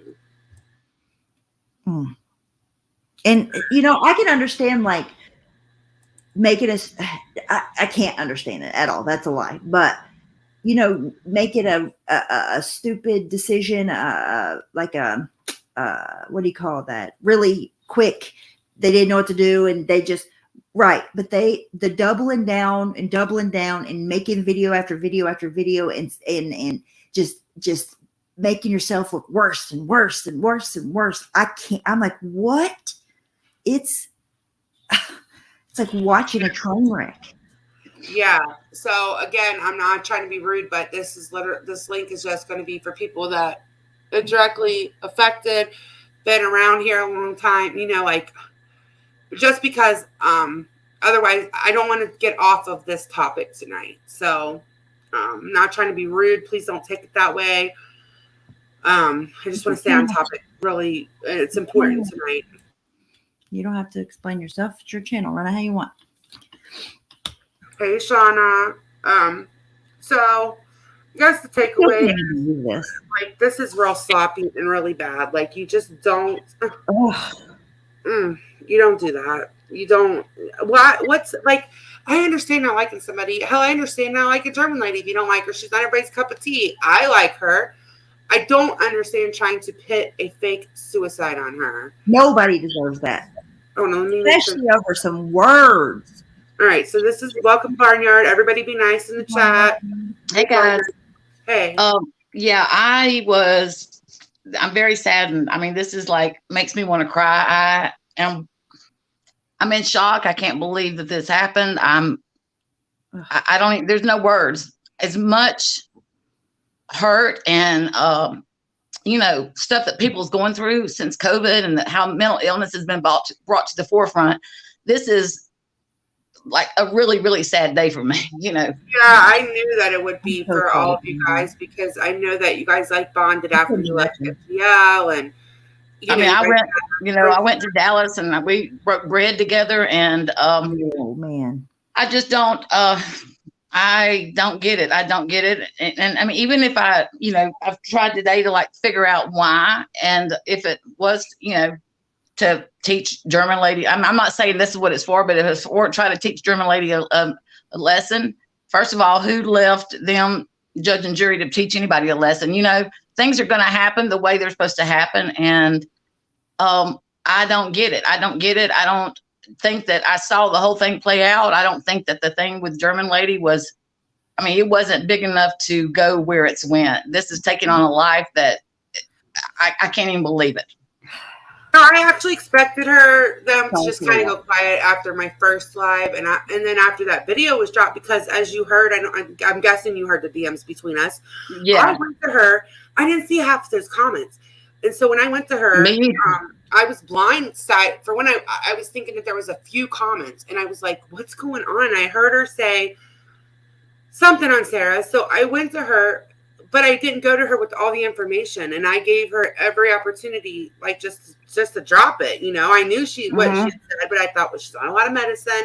And you know, I can understand like making us. I can't understand it at all. That's a lie. But you know, make it a stupid decision. Like what do you call that? Really quick. They didn't know what to do, and they just. Right, but the doubling down and making video after video after video and just making yourself look worse and worse and worse and worse. I can't. I'm like, what? It's like watching a train wreck. Yeah. So again, I'm not trying to be rude, but this link is just going to be for people that directly affected, been around here a long time, like just because otherwise I don't want to get off of this topic tonight. So I'm not trying to be rude. Please don't take it that way. I just want to stay on topic. Really, it's important tonight. You don't have to explain yourself. It's your channel. Run it how you want. Hey, Shauna. So I guess the takeaway is, like, this is real sloppy and really bad. Like, you just don't. You don't do that. You don't. What's like? I understand not liking somebody. Hell, I understand not liking a German lady. If you don't like her, she's not everybody's cup of tea. I like her. I don't understand trying to pit a fake suicide on her. Nobody deserves that. Oh no, especially over some words. All right, so this is Welcome Barnyard. Everybody be nice in the chat. Hey guys. Hey. Yeah, I'm very saddened. I mean, this is like makes me want to cry. I'm in shock. I can't believe that this happened. I don't, there's no words. As much hurt and stuff that people's going through since COVID, and how mental illness has been brought to the forefront. This is like a really, really sad day for me, Yeah, I knew that it would be for all of you guys, because I know that you guys like bonded after you left FGL, and I went to Dallas and we broke bread together, and oh man, I just don't I don't get it. I don't get it. And I mean, even if I've tried today to like figure out why, and if it was, to teach German lady, I'm not saying this is what it's for, but if it's for try to teach German lady a lesson, first of all, who left them judge and jury to teach anybody a lesson? Things are going to happen the way they're supposed to happen. And I don't get it. I don't get it. I don't think that I saw the whole thing play out. I don't think that the thing with German lady was, it wasn't big enough to go where it's went. This is taking on a life that I can't even believe it. No, I actually expected them to just kind of go quiet after my first live, and then after that video was dropped, because as you heard, I'm guessing you heard the DMs between us. Yeah. I went to her. I didn't see half of those comments, and so when I went to her, I was blindsided. For when I was thinking that there was a few comments, and I was like, "What's going on?" I heard her say something on Sarah, so I went to her. But I didn't go to her with all the information, and I gave her every opportunity, like just to drop it. I knew what she said, but I thought, well, she's on a lot of medicine.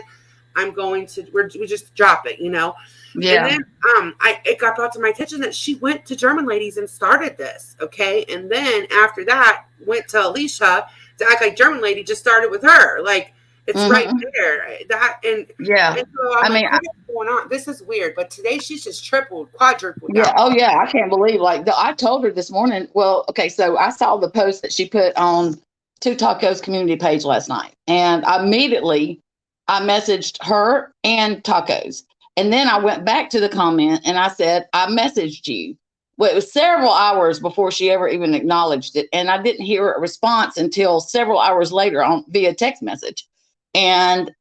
We just drop it, Yeah. And then it got brought to my attention that she went to German ladies and started this, okay? And then after that, went to Alicia to act like German lady just started with her, like. It's right there. And so I'm like, what's going on? This is weird. But today she's just tripled, quadrupled. Yeah. Oh yeah. I can't believe I told her this morning. Well, okay. So I saw the post that she put on Two Tacos community page last night, and immediately I messaged her and Tacos. And then I went back to the comment and I said, I messaged you. Well, it was several hours before she ever even acknowledged it. And I didn't hear a response until several hours later via text message. And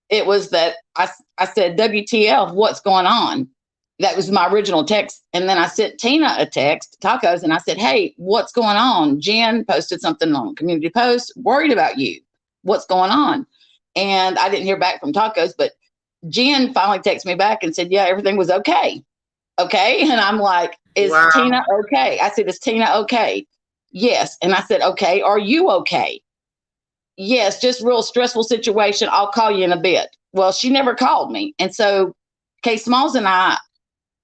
it was that I said, WTF, what's going on? That was my original text. And then I sent Tina a text, Tacos, and I said, hey, what's going on? Jen posted something on community post, worried about you. What's going on? And I didn't hear back from Tacos, but Jen finally texted me back and said, yeah, everything was okay. Okay. And I'm like, is Tina okay? I said, is Tina okay? Yes. And I said, okay, are you okay? Yes, just real stressful situation. I'll call you in a bit. Well, she never called me. And so Kay Smalls and I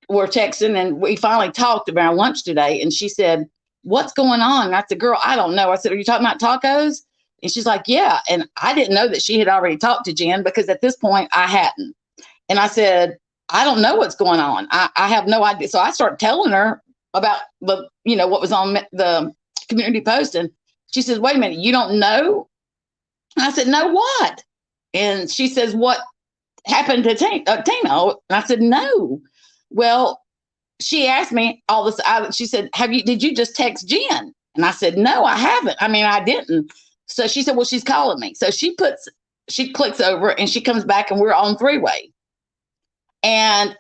were texting, and we finally talked about lunch today. And she said, what's going on? And I said, girl, I don't know. I said, are you talking about Tacos? And she's like, yeah. And I didn't know that she had already talked to Jen, because at this point I hadn't. And I said, I don't know what's going on. I have no idea. So I started telling her about what was on the community post. And she says, wait a minute, you don't know? And I said, no, what? And she says, what happened to Tina? And I said, no. Well, she asked me all this. She said, did you just text Jen? And I said, no, I haven't. I didn't. So she said, well, she's calling me. So she clicks over and she comes back, and we're on three-way. And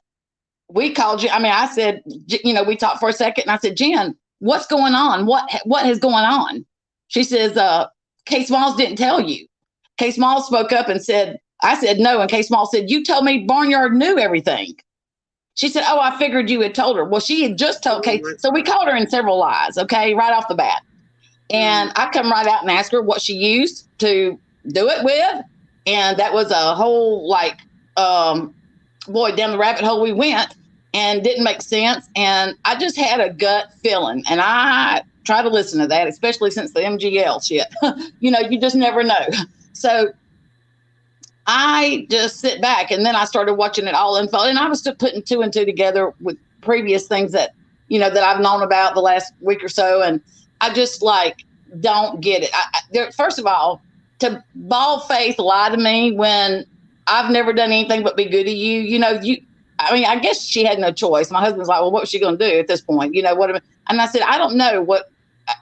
we called you. I said, we talked for a second, and I said, Jen, what's going on? What is going on? She says, Kay Smalls didn't tell you. Kay Smalls spoke up and said, I said no. And Kay Smalls said, you told me Barnyard knew everything. She said, oh, I figured you had told her. Well, she had just told Kay. So we called her in several lies, okay, right off the bat. And I come right out and ask her what she used to do it with. And that was a whole, like, boy, down the rabbit hole we went, and didn't make sense. And I just had a gut feeling. And I try to listen to that, especially since the MGL shit. You know, you just never know. So I just sit back, and then I started watching it all unfold. And I was still putting two and two together with previous things that, you know, that I've known about the last week or so. And I just, like, don't get it. First of all, to bald faith lie to me when I've never done anything but be good to you. You know, I mean, I guess she had no choice. My husband's like, well, what was she going to do at this point? You know, and I said, I don't know.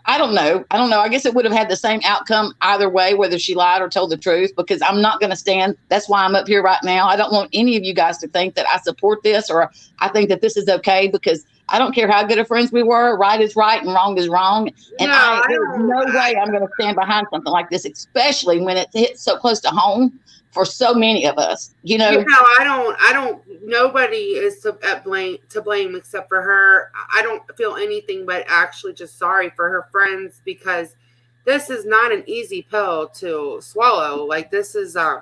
I don't know. I guess it would have had the same outcome either way, whether she lied or told the truth, because I'm not going to stand. That's why I'm up here right now. I don't want any of you guys to think that I support this or I think that this is okay, because I don't care how good of friends we were. Right is right and wrong is wrong. And there's no way I'm going to stand behind something like this, especially when it hits so close to home for so many of us. You know, I don't. Nobody is to blame except for her. I don't feel anything but actually just sorry for her friends, because this is not an easy pill to swallow. Like, this is a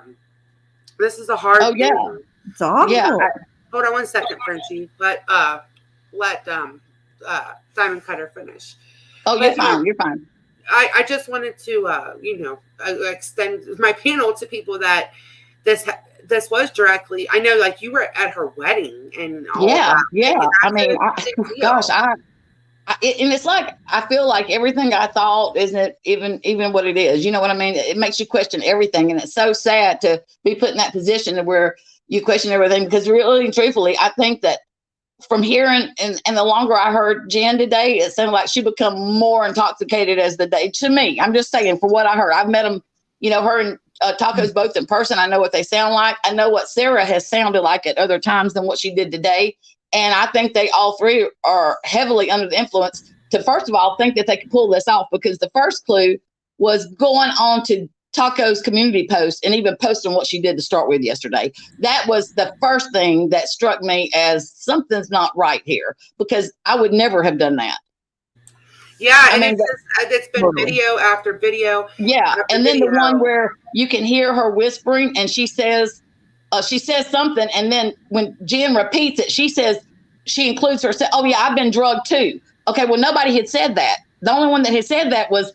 hard. Oh yeah, thing. It's awful. Yeah. Hold on one second, Frenchie. Let Simon Cutter finish. Oh, you're fine. You're fine. I just wanted to, extend my panel to people that this was directly. I know, like, you were at her wedding and all that. Yeah. I mean, gosh, and it's like, I feel like everything I thought isn't even what it is. You know what I mean? It makes you question everything, and it's so sad to be put in that position where you question everything, because really and truthfully, I think that from hearing and the longer I heard Jen today, it sounded like she become more intoxicated as the day. To me, I'm just saying, for what I heard, I've met them, you know, her and Tacos both in person. I know what they sound like. I know what Sarah has sounded like at other times than what she did today. And I think they all three are heavily under the influence to, first of all, think that they can pull this off, because the first clue was going on to Taco's community post and even posting what she did to start with yesterday. That was the first thing that struck me as something's not right here, because I would never have done that. Yeah, I mean, it's been video after video. Yeah, and then the one where you can hear her whispering, and she says something, and then when Jen repeats it, she says, she includes herself. Oh yeah, I've been drugged too. Okay, well, nobody had said that. The only one that had said that was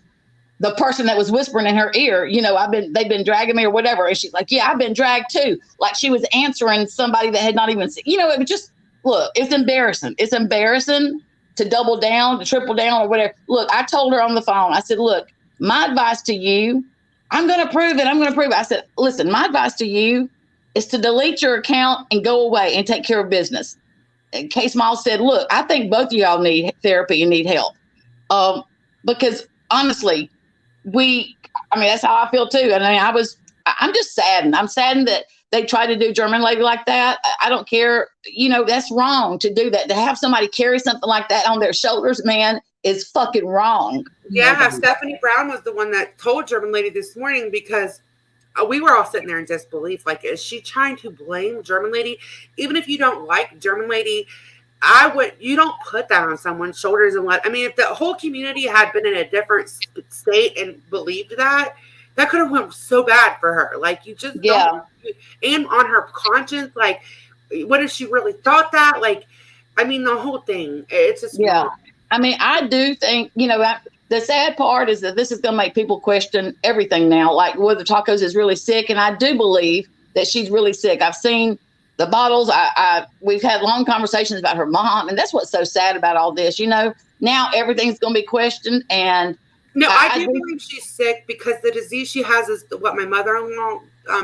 the person that was whispering in her ear, you know, they've been dragging me or whatever. And she's like, yeah, I've been dragged too. Like she was answering somebody that had not even seen, you know, it was just, look, it's embarrassing. It's embarrassing to double down, to triple down or whatever. Look, I told her on the phone, I said, look, my advice to you, I'm going to prove it. I said, listen, my advice to you is to delete your account and go away and take care of business. And Kay Smalls said, look, I think both of y'all need therapy and need help. Because honestly, that's how I feel too. And I'm just saddened. I'm saddened that they tried to do German Lady like that. I don't care. You know, that's wrong to do that. To have somebody carry something like that on their shoulders, man, is fucking wrong. Yeah, Stephanie Brown was the one that told German Lady this morning, because we were all sitting there in disbelief. Like, is she trying to blame German Lady? Even if you don't like German Lady, you don't put that on someone's shoulders and if the whole community had been in a different state and believed that could have went so bad for her. Like, you just don't, and on her conscience, like, what if she really thought that? Like, the whole thing, it's just wrong. I do think, you know, the sad part is that this is going to make people question everything now, like whether Tacos is really sick. And I do believe that she's really sick. I've seen the bottles. We've had long conversations about her mom, and that's what's so sad about all this. You know, now everything's going to be questioned. And no, I do believe she's sick, because the disease she has is what my mother-in-law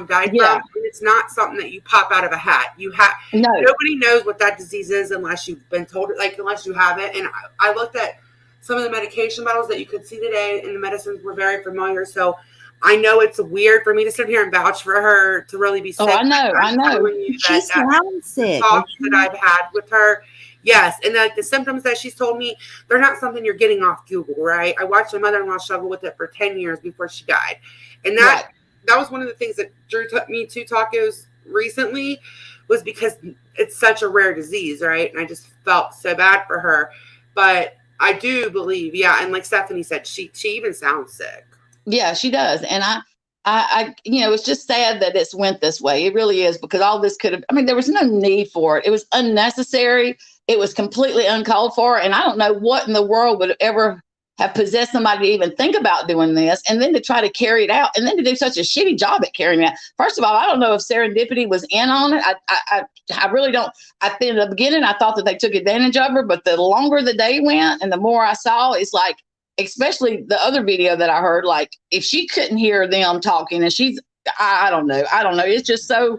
died from. And it's not something that you pop out of a hat. Nobody knows what that disease is unless you've been told it, like, unless you have it. And I looked at some of the medication bottles that you could see today, and the medicines were very familiar. So I know it's weird for me to sit here and vouch for her to really be sick. Oh, I know. I'm telling you She that sounds sick. talks that I've had with her, yes, and like the symptoms that she's told me, they're not something you're getting off Google, right? I watched my mother-in-law struggle with it for 10 years before she died, and that was one of the things that drew me to tacos recently, was because it's such a rare disease, right? And I just felt so bad for her, but I do believe, and like Stephanie said, she even sounds sick. Yeah, she does. And I, it's just sad that it's went this way. It really is, because all this could have, there was no need for it. It was unnecessary. It was completely uncalled for. And I don't know what in the world would ever have possessed somebody to even think about doing this, and then to try to carry it out, and then to do such a shitty job at carrying it out. First of all, I don't know if Serendipity was in on it. I really don't. In the beginning, I thought that they took advantage of her, but the longer the day went and the more I saw, it's like, especially the other video that I heard, like if she couldn't hear them talking, and I don't know. It's just so,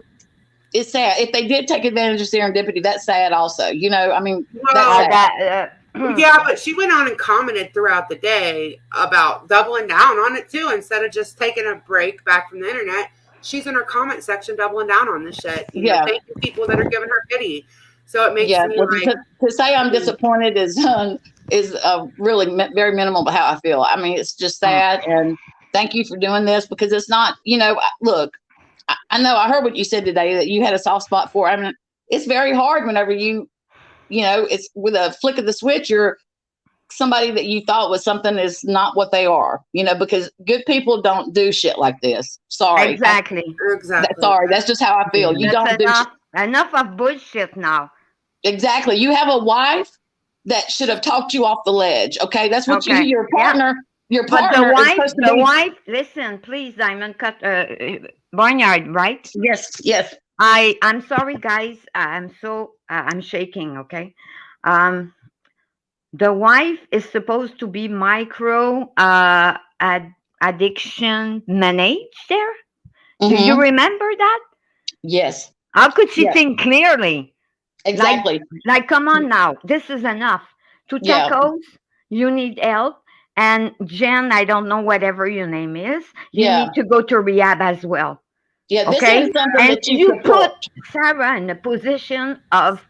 it's sad. If they did take advantage of Serendipity, that's sad also. That's sad. Yeah, but she went on and commented throughout the day about doubling down on it too. Instead of just taking a break back from the internet, she's in her comment section doubling down on this shit. Thank you, people that are giving her pity. So it makes me like, to say I'm disappointed is really very minimal about how I feel. It's just sad, and thank you for doing this, because it's not, look, I know I heard what you said today, that you had a soft spot for. It's very hard whenever it's with a flick of the switch, you're somebody that you thought was something is not what they are, because good people don't do shit like this. Sorry. Exactly. Sorry. That's just how I feel. You don't do enough of bullshit now. Exactly. You have a wife that should have talked you off the ledge. Okay. That's what your partner, your partner. But the wife, listen, please, Diamond Cut, Barnyard, right? Yes. I'm sorry, guys. I'm shaking. Okay. The wife is supposed to be micro addiction managed there. Do you remember that? Yes. How could she think clearly? Exactly. Like, come on now. This is enough. To tacos, you need help. And Jen, I don't know, whatever your name is, you need to go to rehab as well. Yeah, this okay? is something And that you put Sarah in a position of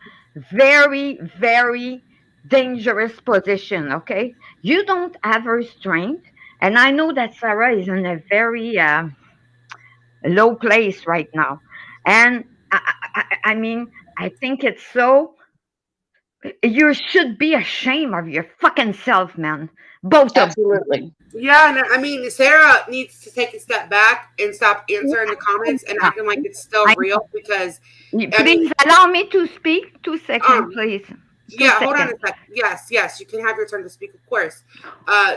very, very dangerous position, okay? You don't have her strength. And I know that Sarah is in a very low place right now. And I think it's so, you should be ashamed of your fucking self, man. Both Absolutely. Yeah, and Sarah needs to take a step back and stop answering the comments and acting like it's still real, because please allow me to speak 2 seconds, please. Hold on a second. Yes, you can have your turn to speak, of course.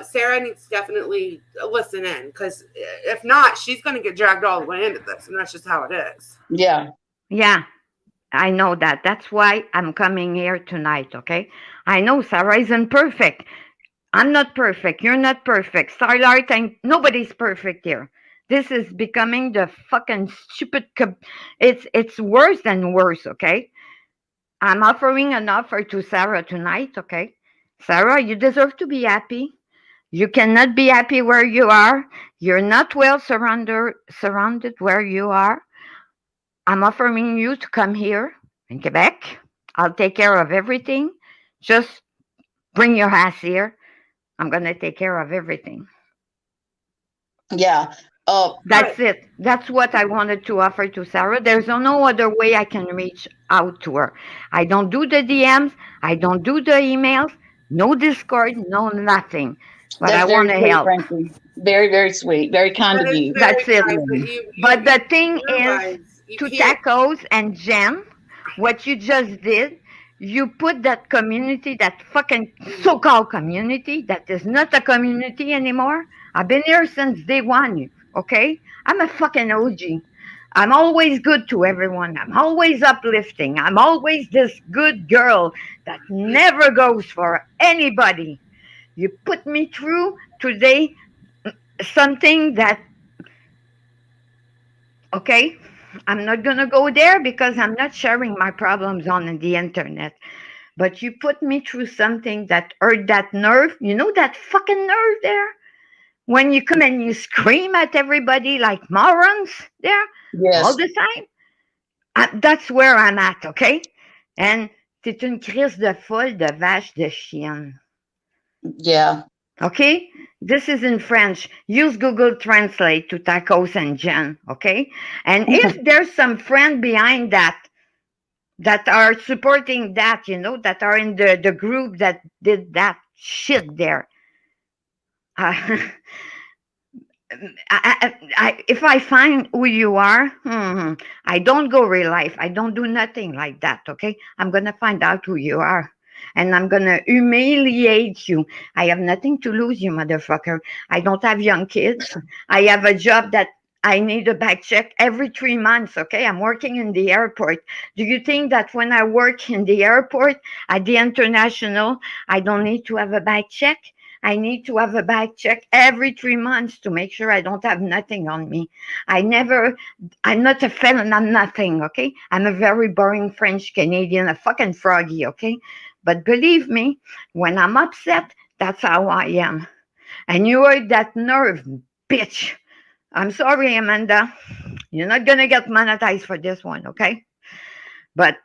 Sarah needs to definitely listen in, because if not, she's going to get dragged all the way into this, and that's just how it is. Yeah, I know that. That's why I'm coming here tonight, okay? I know Sarah isn't perfect. I'm not perfect. You're not perfect. Starlight, nobody's perfect here. This is becoming the fucking stupid. It's worse than worse, okay? I'm offering an offer to Sarah tonight, okay? Sarah, you deserve to be happy. You cannot be happy where you are. You're not well surrounded where you are. I'm offering you to come here in Quebec. I'll take care of everything. Just bring your ass here. I'm going to take care of everything. Yeah. That's it. That's what I wanted to offer to Sarah. There's no other way I can reach out to her. I don't do the DMs. I don't do the emails. No Discord. No nothing. But I want to help. Frankly. Very, very sweet. Very kind of you. That's it. But the thing is, to Tacos and Jen, what you just did, you put that community, that fucking so-called community, that is not a community anymore. I've been here since day one, okay? I'm a fucking OG. I'm always good to everyone. I'm always uplifting. I'm always this good girl that never goes for anybody. You put me through today something that, okay? I'm not going to go there because I'm not sharing my problems on the internet. But you put me through something that hurt that nerve. You know that fucking nerve there? when you come and you scream at everybody like morons there all Yes. the time. That's where I'm at, okay? And t'es une crise de folle de vache de chienne. Yeah. Okay? This is in French. Use Google Translate to Tacos and Jen, okay? And if there's some friend behind that are supporting that, you know, that are in the group that did that shit there, if I find who you are, I don't go real life. I don't do nothing like that, okay? I'm going to find out who you are. And I'm going to humiliate you. I have nothing to lose, you motherfucker. I don't have young kids. I have a job that I need a back check every 3 months, okay? I'm working in the airport. Do you think that when I work in the airport at the international, I don't need to have a back check? I need to have a back check every 3 months to make sure I don't have nothing on me. I'm not a felon, I'm nothing, okay? I'm a very boring French Canadian, a fucking froggy, okay? But believe me, when I'm upset, that's how I am. And you are that nerve, bitch. I'm sorry, Amanda. You're not going to get monetized for this one, okay? But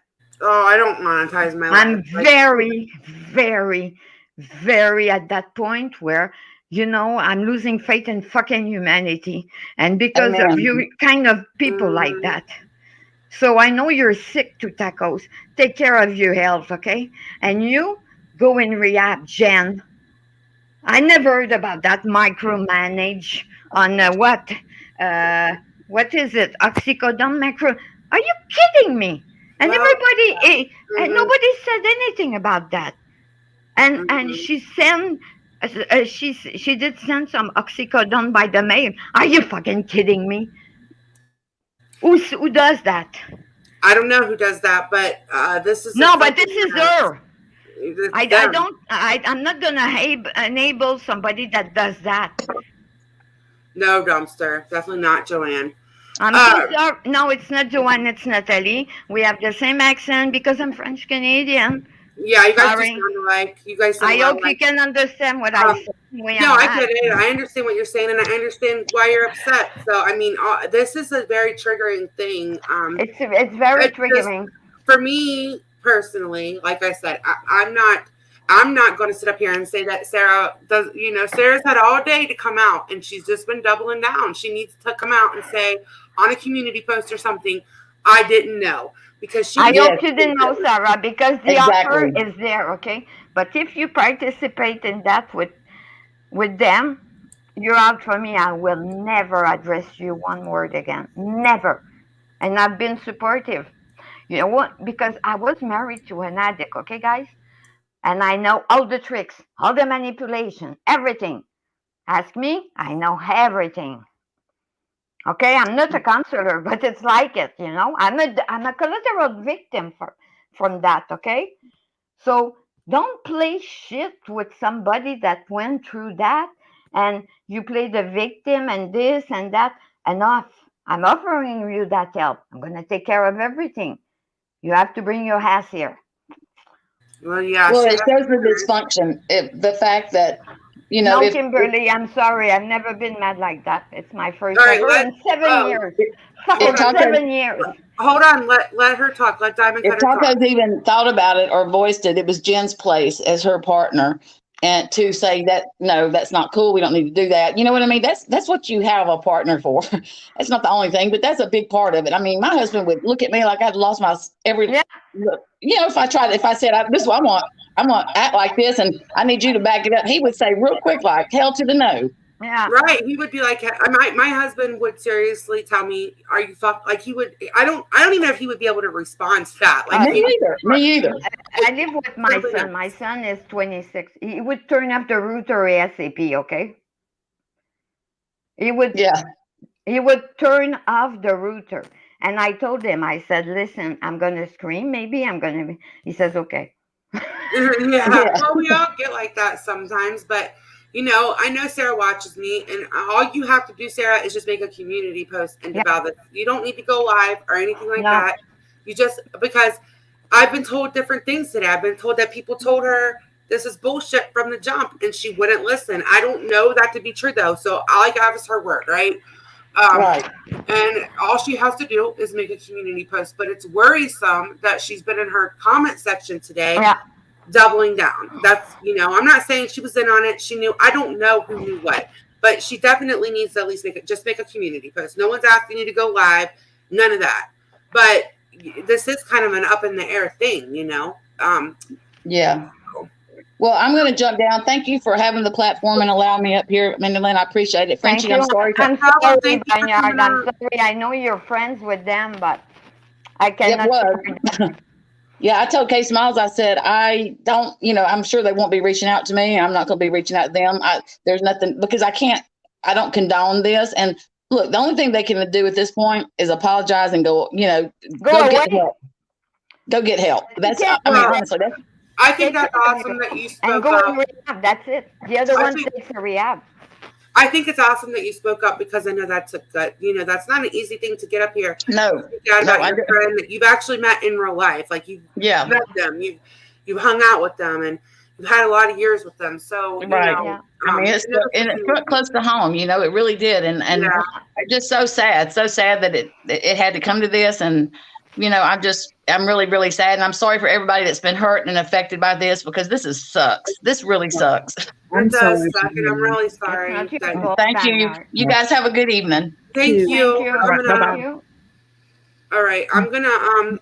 Oh, I don't monetize my I'm life. Like, very, very, very at that point where, you know, I'm losing faith in fucking humanity. And because of Amen. you kind of people like that. So I know you're sick to tacos. Take care of your health, okay? And you go in rehab, Jen. I never heard about that micromanage on what is it? Oxycodone macro. Are you kidding me? And Well, everybody, and nobody said anything about that. And she sent, she did send some oxycodone by the mail. Are you fucking kidding me? Who does that? I don't know who does that, but this is No, but this is her. Them. I'm not gonna enable somebody that does that. No, Dumpster, definitely not Joanne. I'm so sorry. No, it's not Joanne, it's Natalie. We have the same accent because I'm French Canadian. Yeah, you guys Sorry. just sound alike. You guys sound I hope alike. you can understand what I said. No, I get it. I understand what you're saying, and I understand why you're upset. So, I mean, this is a very triggering thing. It's very triggering. For me personally, like I said, I'm not going to sit up here and say that Sarah does. You know, Sarah's had all day to come out, and she's just been doubling down. She needs to come out and say on a community post or something, I didn't know. Because I hope you didn't know, Sarah, because the offer is there, okay? But if you participate in that with them, you're out for me. I will never address you one word again. Never. And I've been supportive. You know what? Because I was married to an addict, okay, guys? And I know all the tricks, all the manipulation, everything. Ask me, I know everything. Okay, I'm not a counselor, but it's like it, you know. I'm a collateral victim from that, okay? So don't play shit with somebody that went through that and you play the victim and this and that. Enough. I'm offering you that help. I'm going to take care of everything. You have to bring your ass here. Well, yeah. Well, it shows the dysfunction. The fact that, you know. No, Kimberly, I'm sorry. I've never been mad like that. It's my first ever in 7 years. Fucking 7 years. Hold on. Let her talk. Let Diamond If Tacos even thought about it or voiced it, it was Jen's place as her partner. And to say that, no, that's not cool. We don't need to do that. You know what I mean? That's what you have a partner for. That's not the only thing, but that's a big part of it. I mean, my husband would look at me like I'd lost my you know, if I said, this is what I want to act like this and I need you to back it up. He would say real quick, like hell to the no. Yeah. Right. He would be like, my husband would seriously tell me, are you fuck? Like he would, I don't even know if he would be able to respond to that. Like me either. I live with my son. My son is 26. He would turn up the router ASAP. Okay. He would turn off the router. And I told him, I said, listen, I'm going to scream. Maybe I'm going to, he says, okay. Yeah. Well, we all get like that sometimes, but you know, I know Sarah watches me, and all you have to do, Sarah, is just make a community post and devour it. You don't need to go live or anything like that. You just, because I've been told different things today. I've been told that people told her this is bullshit from the jump, and she wouldn't listen. I don't know that to be true though, so all I have is her word, right? Right. And all she has to do is make a community post, but it's worrisome that she's been in her comment section today. Yeah. Doubling down. That's, I'm not saying she was in on it. She knew. I don't know who knew what, but she definitely needs to at least make a community post. No one's asking you to go live, none of that. But this is kind of an up in the air thing, Yeah. Well, I'm going to jump down. Thank you for having the platform and allowing me up here, Mandolin. I appreciate it. Thank Frenchie, you. I'm sorry. I'm Thank sorry, you for Bernard. coming I'm on. sorry. I know you're friends with them, but I It cannot. was. Yeah, I told Kay Smiles, I said, I don't, I'm sure they won't be reaching out to me. I'm not going to be reaching out to them. There's nothing, because I don't condone this. And look, the only thing they can do at this point is apologize and go Go get away. help. Go get help. That's, Yeah. I mean, honestly, that's, I think that's awesome that you And spoke go up. and rehab. That's it. The other I one think- takes a rehab. I think it's awesome that you spoke up, because I know that's a good, that's not an easy thing to get up here. no. Speak out about No, I your do- friend that you've actually met in real life. Like you've Yeah. met them, you've hung out with them, and you've had a lot of years with them. So, Right. Yeah. I mean, it struck close to home, it really did. And Yeah. it's just so sad that it had to come to this. And, I'm really, really sad. And I'm sorry for everybody that's been hurt and affected by this, because this sucks. This really sucks. It does suck, and I'm really It's sorry. not your that- fault, Thank you. Bernard. You guys have a good evening. Thank you. Thank you. for coming on. Thank you. All right, I'm gonna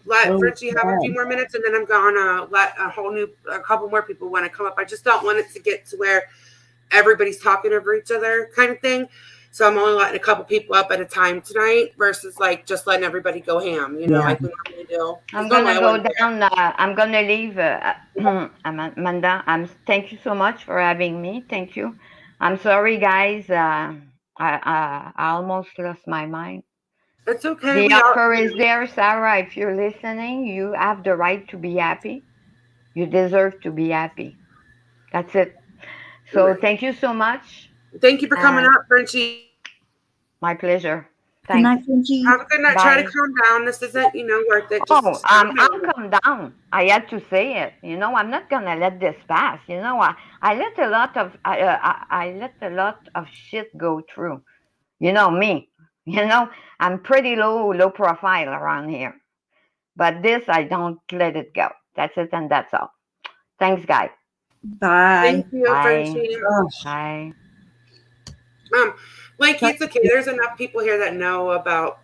let Oh, Richie have a God. few more minutes, and then I'm gonna let a couple more people want to come up. I just don't want it to get to where everybody's talking over each other, kind of thing. So I'm only letting a couple people up at a time tonight, versus like just letting everybody go ham, like we normally do. I'm It's gonna normally go one day. down. I'm gonna leave. Amanda, thank you so much for having me. Thank you. I'm sorry, guys. I almost lost my mind. It's okay. The We all- offer is there, Sarah. If you're listening, you have the right to be happy. You deserve to be happy. That's it. So thank you so much. Thank you for coming Uh, up, Frenchie. My pleasure. Good Thanks. night, Frenchie. Have a good night. Try to Bye. calm down. This isn't, worth it. Oh, I'll come down. I had to say it. I'm not gonna let this pass. I let a lot of I let a lot of shit go through. Me. I'm pretty low profile around here. But this, I don't let it go. That's it, and that's all. Thanks, guys. Bye. Thank you, Bye. Frenchie. Bye. It's okay. There's enough people here that know about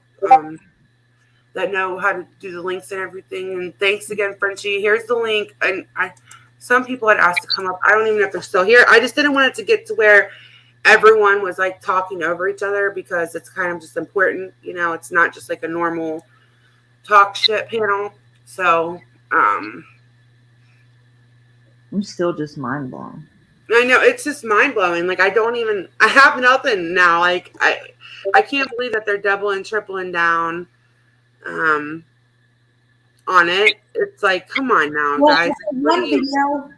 that know how to do the links and everything. And thanks again, Frenchie. Here's the link. And some people had asked to come up. I don't even know if they're still here. I just didn't want it to get to where everyone was like talking over each other, because it's kind of just important. It's not just like a normal talk shit panel. So I'm still just mind blown. I know, it's just mind blowing. Like I have nothing now. Like I can't believe that they're doubling, tripling down on it. It's like, come on now, guys. What One do you-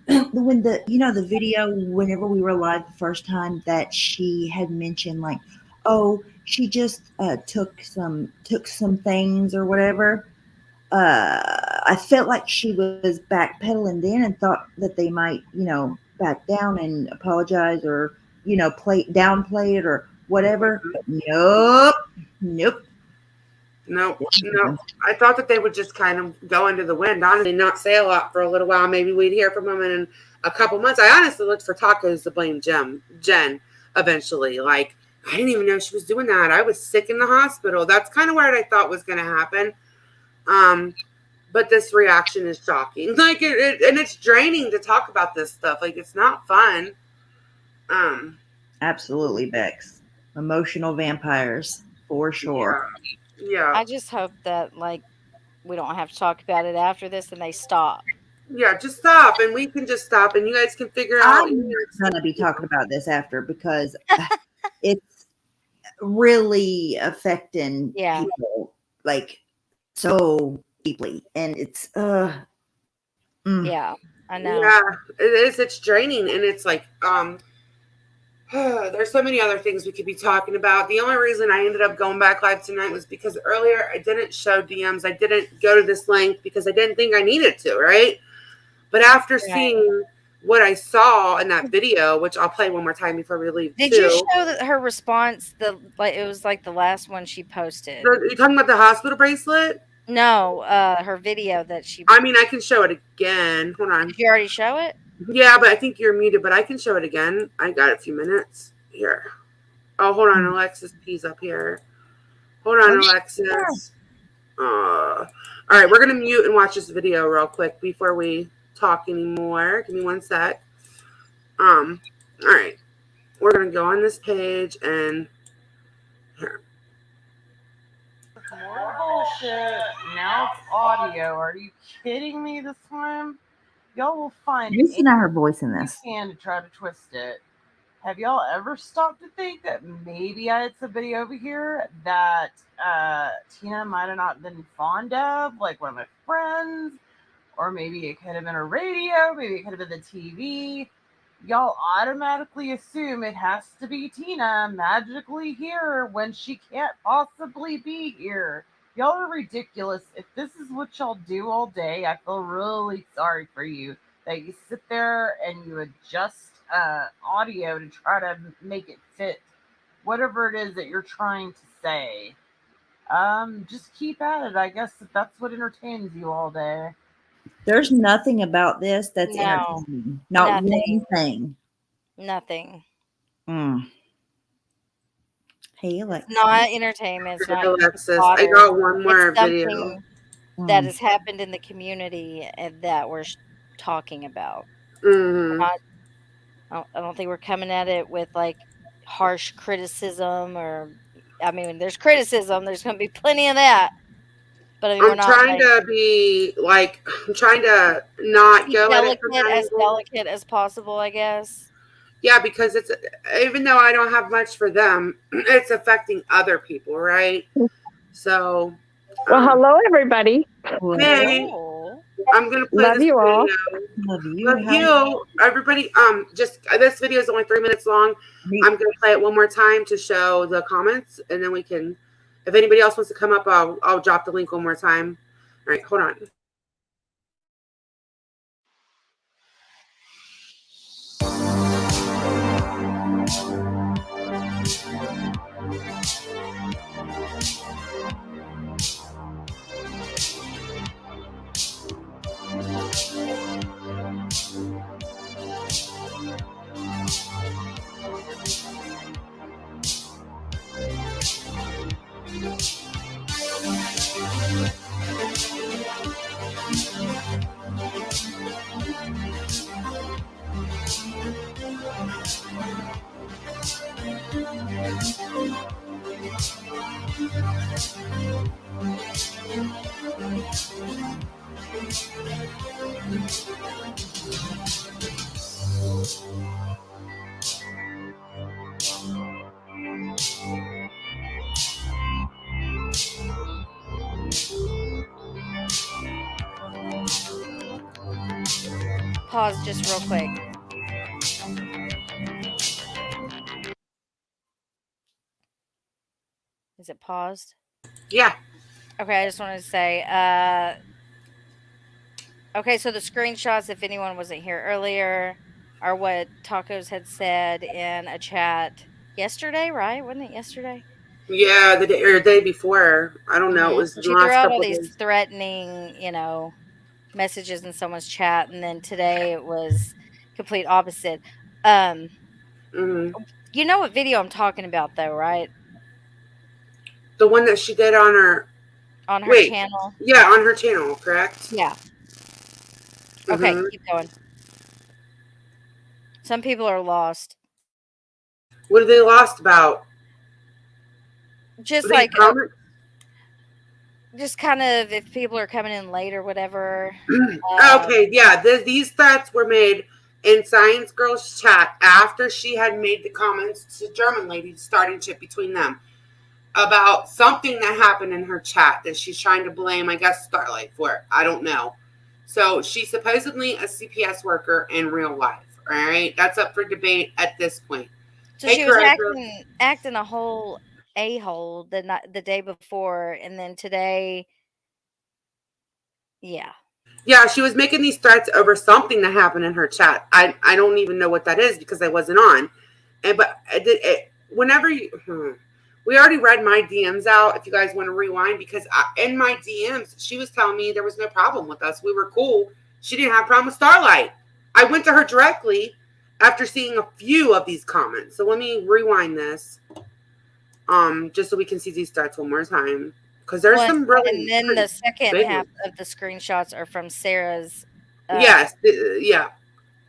video, when the video, whenever we were live the first time, that she had mentioned like, oh, she just took some things or whatever. I felt like she was backpedaling then and thought that they might, back down and apologize or, downplay it or whatever. But nope. No. I thought that they would just kind of go into the wind, honestly, not say a lot for a little while. Maybe we'd hear from them in a couple months. I honestly looked for tacos to blame Jen eventually. Like, I didn't even know she was doing that. I was sick in the hospital. That's kind of what I thought was going to happen. But this reaction is shocking. Like, and it's draining to talk about this stuff. Like, it's not fun. Absolutely, Bex. Emotional vampires for sure. Yeah. I just hope that we don't have to talk about it after this and they stop. Yeah, just stop, and we can just stop, and you guys can figure out. I'm gonna be talking about this after, because it's really affecting people like so deeply, and it's Yeah, I know. Yeah, it is. It's draining, and it's like there's so many other things we could be talking about. The only reason I ended up going back live tonight was because earlier I didn't show DMs. I didn't go to this link because I didn't think I needed to, right? But after seeing what I saw in that video, which I'll play one more time before we leave. Did too. you show that her response? It was like the last one she posted. Are you talking about the hospital bracelet? No, her video that she. I mean, I can show it again. Hold on. Did you already show it? Yeah, but I think you're muted, but I can show it again. I got a few minutes. Here. Oh, hold on. Alexis P's up here. Hold on, Alexis. All right, we're going to mute and watch this video real quick before we talk anymore. Give me one sec. All right. We're going to go on this page and here. More bullshit. Now it's audio. Are you kidding me this time? Y'all will find Listen to her voice in this. anything you can to try to twist it. Have y'all ever stopped to think that maybe I had somebody over here that Tina might have not been fond of, like one of my friends, or maybe it could have been a radio, maybe it could have been the TV. Y'all automatically assume it has to be Tina magically here when she can't possibly be here. Y'all are ridiculous. If this is what y'all do all day, I feel really sorry for you that you sit there and you adjust audio to try to make it fit whatever it is that you're trying to say. Just keep at it. I guess if that's what entertains you all day. There's nothing about this that's No, entertaining. Not nothing. one thing. Nothing. Hey, Alexa. Not entertainment. It's not Alexis, fodder. I got one more It's video. something that has happened in the community and that we're talking about. Mm-hmm. I don't think we're coming at it with like harsh criticism or, I mean, there's criticism. There's going to be plenty of that. But I mean, we're I'm not trying to be like, I'm trying to not go at it from that angle. delicate as possible, I guess. Yeah, because it's, even though I don't have much for them, it's affecting other people, right? So. Well, hello, everybody. Hey, I'm gonna play Love this you all. video. Love you. Love you, everybody. Just this video is only 3 minutes long. I'm gonna play it one more time to show the comments, and then we can. If anybody else wants to come up, I'll drop the link one more time. All right, hold on. Pause just real quick. Is it paused? Yeah. Okay, I just wanted to say, okay, so the screenshots, if anyone wasn't here earlier, are what Tacos had said in a chat yesterday, right? Wasn't it yesterday? Yeah, the day before. I don't know. It was She the threw last out all couple these days. threatening, messages in someone's chat, and then today it was complete opposite. You know what video I'm talking about, though, right? The one that she did on her channel. Yeah, on her channel, correct? Yeah. Okay, keep going. Some people are lost. What are they lost about? Just These like comments? just kind of if people are coming in late or whatever. Okay, yeah. These threats were made in Science Girl's chat after she had made the comments to German lady starting shit between them about something that happened in her chat that she's trying to blame, I guess, Starlight for. I don't know. So she's supposedly a CPS worker in real life. All right, that's up for debate at this point. So she was acting a whole a-hole the day before, and then today, yeah. Yeah, she was making these threats over something that happened in her chat. I don't even know what that is because I wasn't on. But whenever we already read my DMs out, if you guys want to rewind, because in my DMs she was telling me there was no problem with us. We were cool. She didn't have a problem with Starlight. I went to her directly after seeing a few of these comments. So let me rewind this, just so we can see these threats one more time. Because there's some really. And then the second half of the screenshots are from Sarah's. Yes, yeah.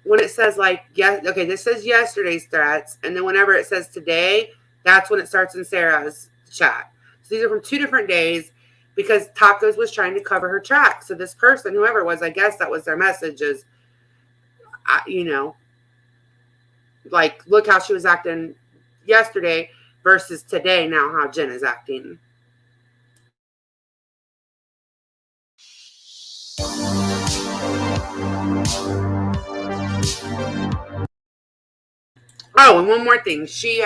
When it says like, yeah, okay, this says yesterday's threats, and then whenever it says today, that's when it starts in Sarah's chat. So these are from 2 different days because Tacos was trying to cover her tracks. So this person, whoever it was, I guess that was their message is, like, look how she was acting yesterday versus today, now how Jen is acting. Oh, and one more thing. She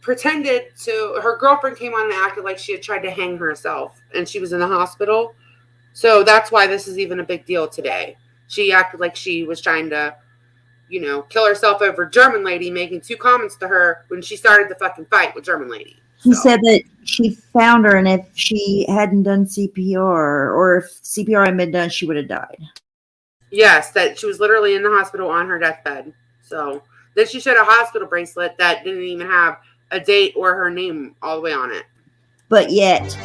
pretended to, her girlfriend came on and acted like she had tried to hang herself and she was in the hospital. So that's why this is even a big deal today. She acted like she was trying to, kill herself over German lady making 2 comments to her when she started the fucking fight with German lady. He said that she found her, and if she hadn't done CPR, or if CPR had been done, she would have died. Yes, that she was literally in the hospital on her deathbed. So then she showed a hospital bracelet that didn't even have a date or her name all the way on it. But yet,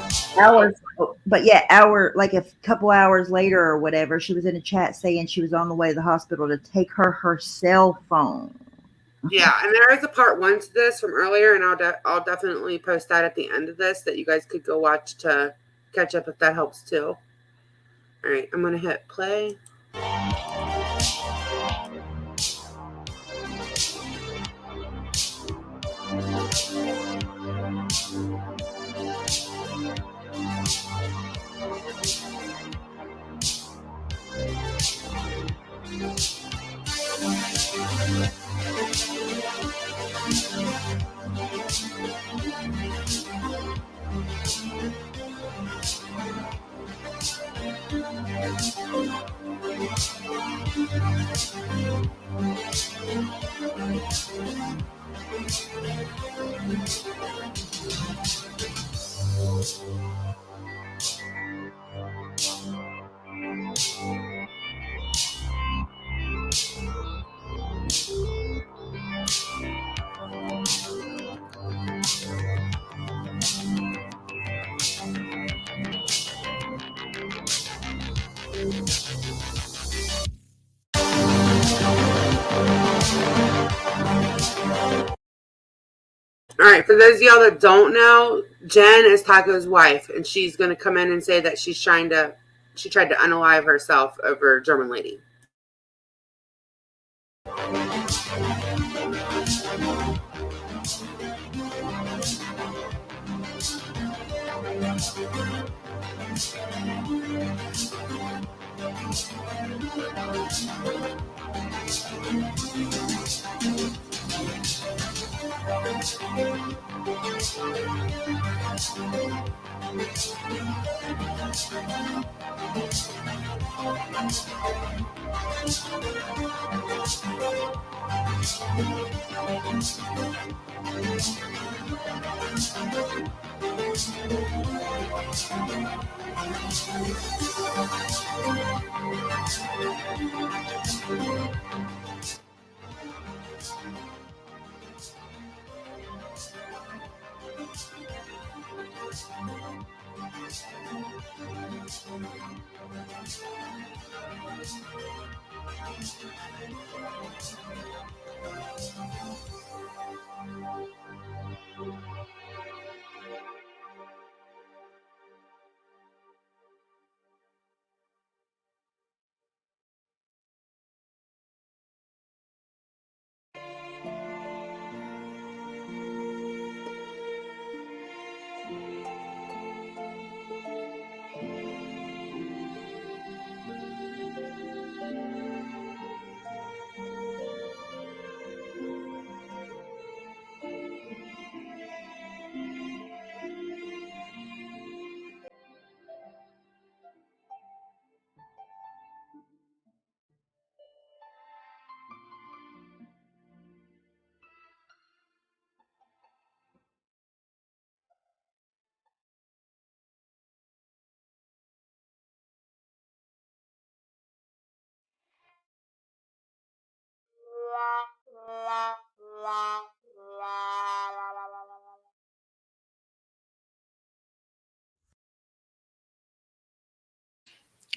like a couple hours later or whatever, she was in a chat saying she was on the way to the hospital to take her cell phone. Yeah, and there is a part 1 to this from earlier, and I'll definitely post that at the end of this that you guys could go watch to catch up if that helps too. All right, I'm gonna hit play. All right, for those of y'all that don't know, Jen is Taco's wife, and she's going to come in and say that she tried to unalive herself over German lady.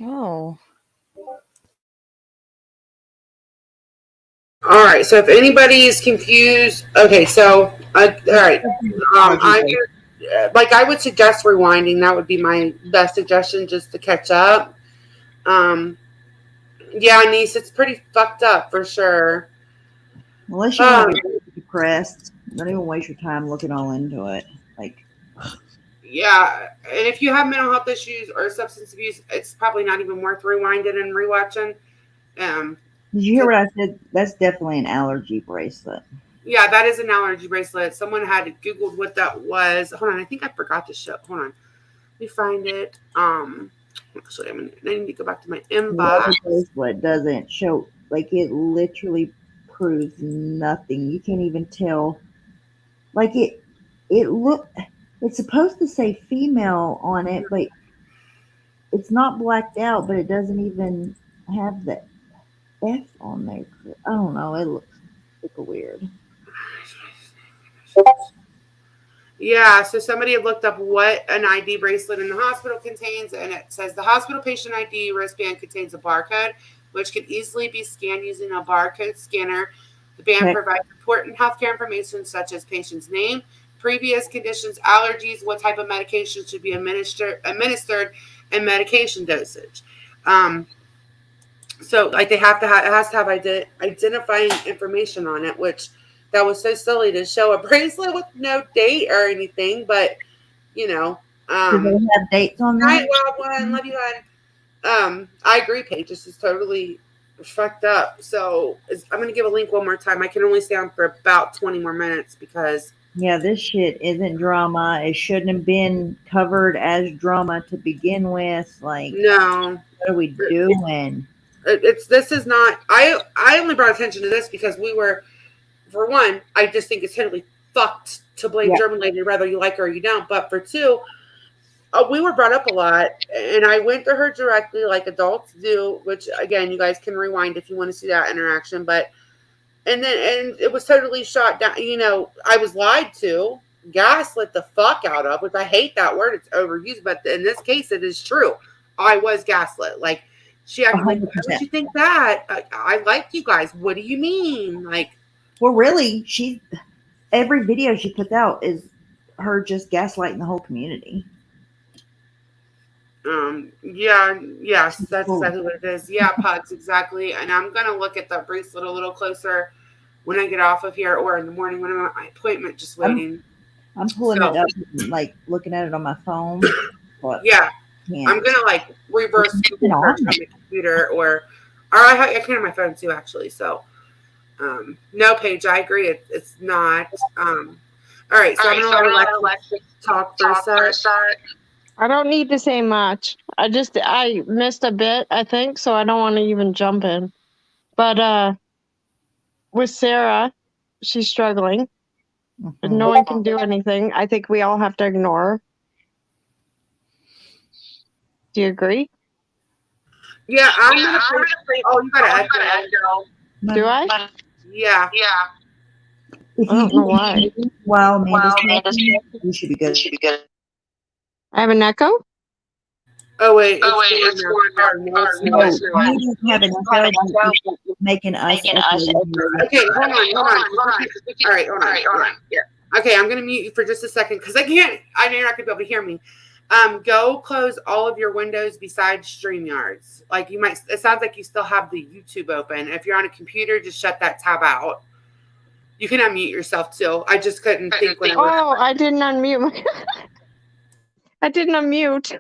Oh. All right. So if anybody is confused, okay. So all right. I would suggest rewinding. That would be my best suggestion, just to catch up. Yeah, niece, it's pretty fucked up for sure. Unless you want to be depressed, don't even waste your time looking all into it. Like, yeah, and if you have mental health issues or substance abuse, it's probably not even worth rewinding and rewatching. Did you hear what I said? That's definitely an allergy bracelet. Yeah, that is an allergy bracelet. Someone had Googled what that was. Hold on, I think I forgot to show. Hold on, let me find it. Actually, I need to go back to my inbox. The bracelet doesn't show, like, it literally proves nothing. You can't even tell. Like, it's supposed to say female on it, but it's not blacked out, but it doesn't even have the F on there. I don't know. It looks super weird. Yeah, so somebody had looked up what an ID bracelet in the hospital contains, and it says the hospital patient ID wristband contains a barcode, which can easily be scanned using a barcode scanner. The band provides important healthcare information such as patient's name, previous conditions, allergies, what type of medication should be administered, and medication dosage. So, like, they have to have, it has to have identifying information on it, which that was so silly to show a bracelet with no date or anything, but do they have dates on that? Night, wild one, love you, hon. I agree, Paige. This is totally fucked up. So I'm going to give a link one more time. I can only stay on for about 20 more minutes because this shit isn't drama. It shouldn't have been covered as drama to begin with. Like, no, what are we doing? This is not. I only brought attention to this because we were, for one, I just think it's totally fucked to blame German lady, whether you like her or you don't. But for two, we were brought up a lot, and I went to her directly like adults do, which, again, you guys can rewind if you want to see that interaction. And it was totally shot down. I was lied to, gaslit the fuck out of, which I hate that word. It's overused, but in this case, it is true. I was gaslit. Like, she acted like, why would you think that? I like you guys. What do you mean? Like, well, really, every video she puts out is her just gaslighting the whole community. Yes, that's exactly what it is. Yeah, Pugs, exactly. And I'm gonna look at the bracelet a little closer when I get off of here, or in the morning when I'm at my appointment, just waiting. I'm pulling it up, like looking at it on my phone. Yeah, I'm gonna like reverse Google search on my computer, or I can on my phone too, actually. So, no, Paige, I agree. It's not. All right, so I'm gonna let Alexis talk for a sec. I don't need to say much. I missed a bit, I think, so I don't want to even jump in. But with Sarah, she's struggling. Mm-hmm. No one can do anything. I think we all have to ignore her. Do you agree? Yeah, I'm gonna say. Oh, you gotta echo. Do I? Yeah. I don't know why. Well, you should be good. I have an echo? Oh wait, it's making us. Okay, hold on. All right, hold on. Yeah. Okay, I'm gonna mute you for just a second because I know you're not gonna be able to hear me. Go close all of your windows besides StreamYards. Like, you might. It sounds like you still have the YouTube open. If you're on a computer, just shut that tab out. You can unmute yourself too. I just couldn't think when I didn't unmute. I didn't unmute.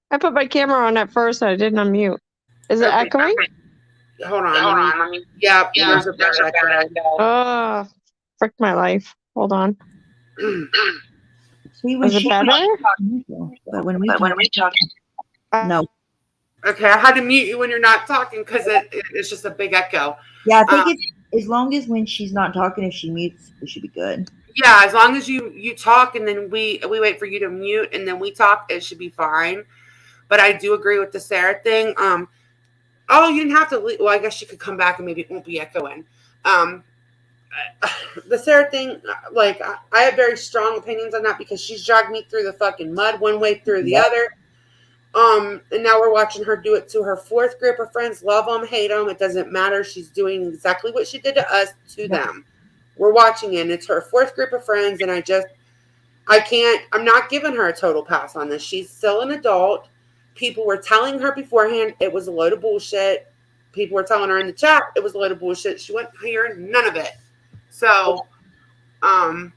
I put my camera on at first. I didn't unmute. Is it echoing? Hold on. Yeah, there's a bad echo. Oh, frick my life. Hold on. Is it better? But when we talk, no. Okay, I had to mute you when you're not talking because it's just a big echo. Yeah, I think as long as when she's not talking, if she mutes, it should be good. Yeah, as long as you talk and then we wait for you to mute and then we talk, it should be fine. But I do agree with the Sarah thing. You didn't have to leave. Well, I guess you could come back and maybe it won't be echoing. The Sarah thing, like, I have very strong opinions on that because she's dragged me through the fucking mud one way through the other. And now we're watching her do it to her fourth group of friends. Love them, hate them. It doesn't matter. She's doing exactly what she did to us to them. We're watching it. And it's her fourth group of friends. And I'm not giving her a total pass on this. She's still an adult. People were telling her beforehand it was a load of bullshit. People were telling her in the chat it was a load of bullshit. She went here, none of it. So, a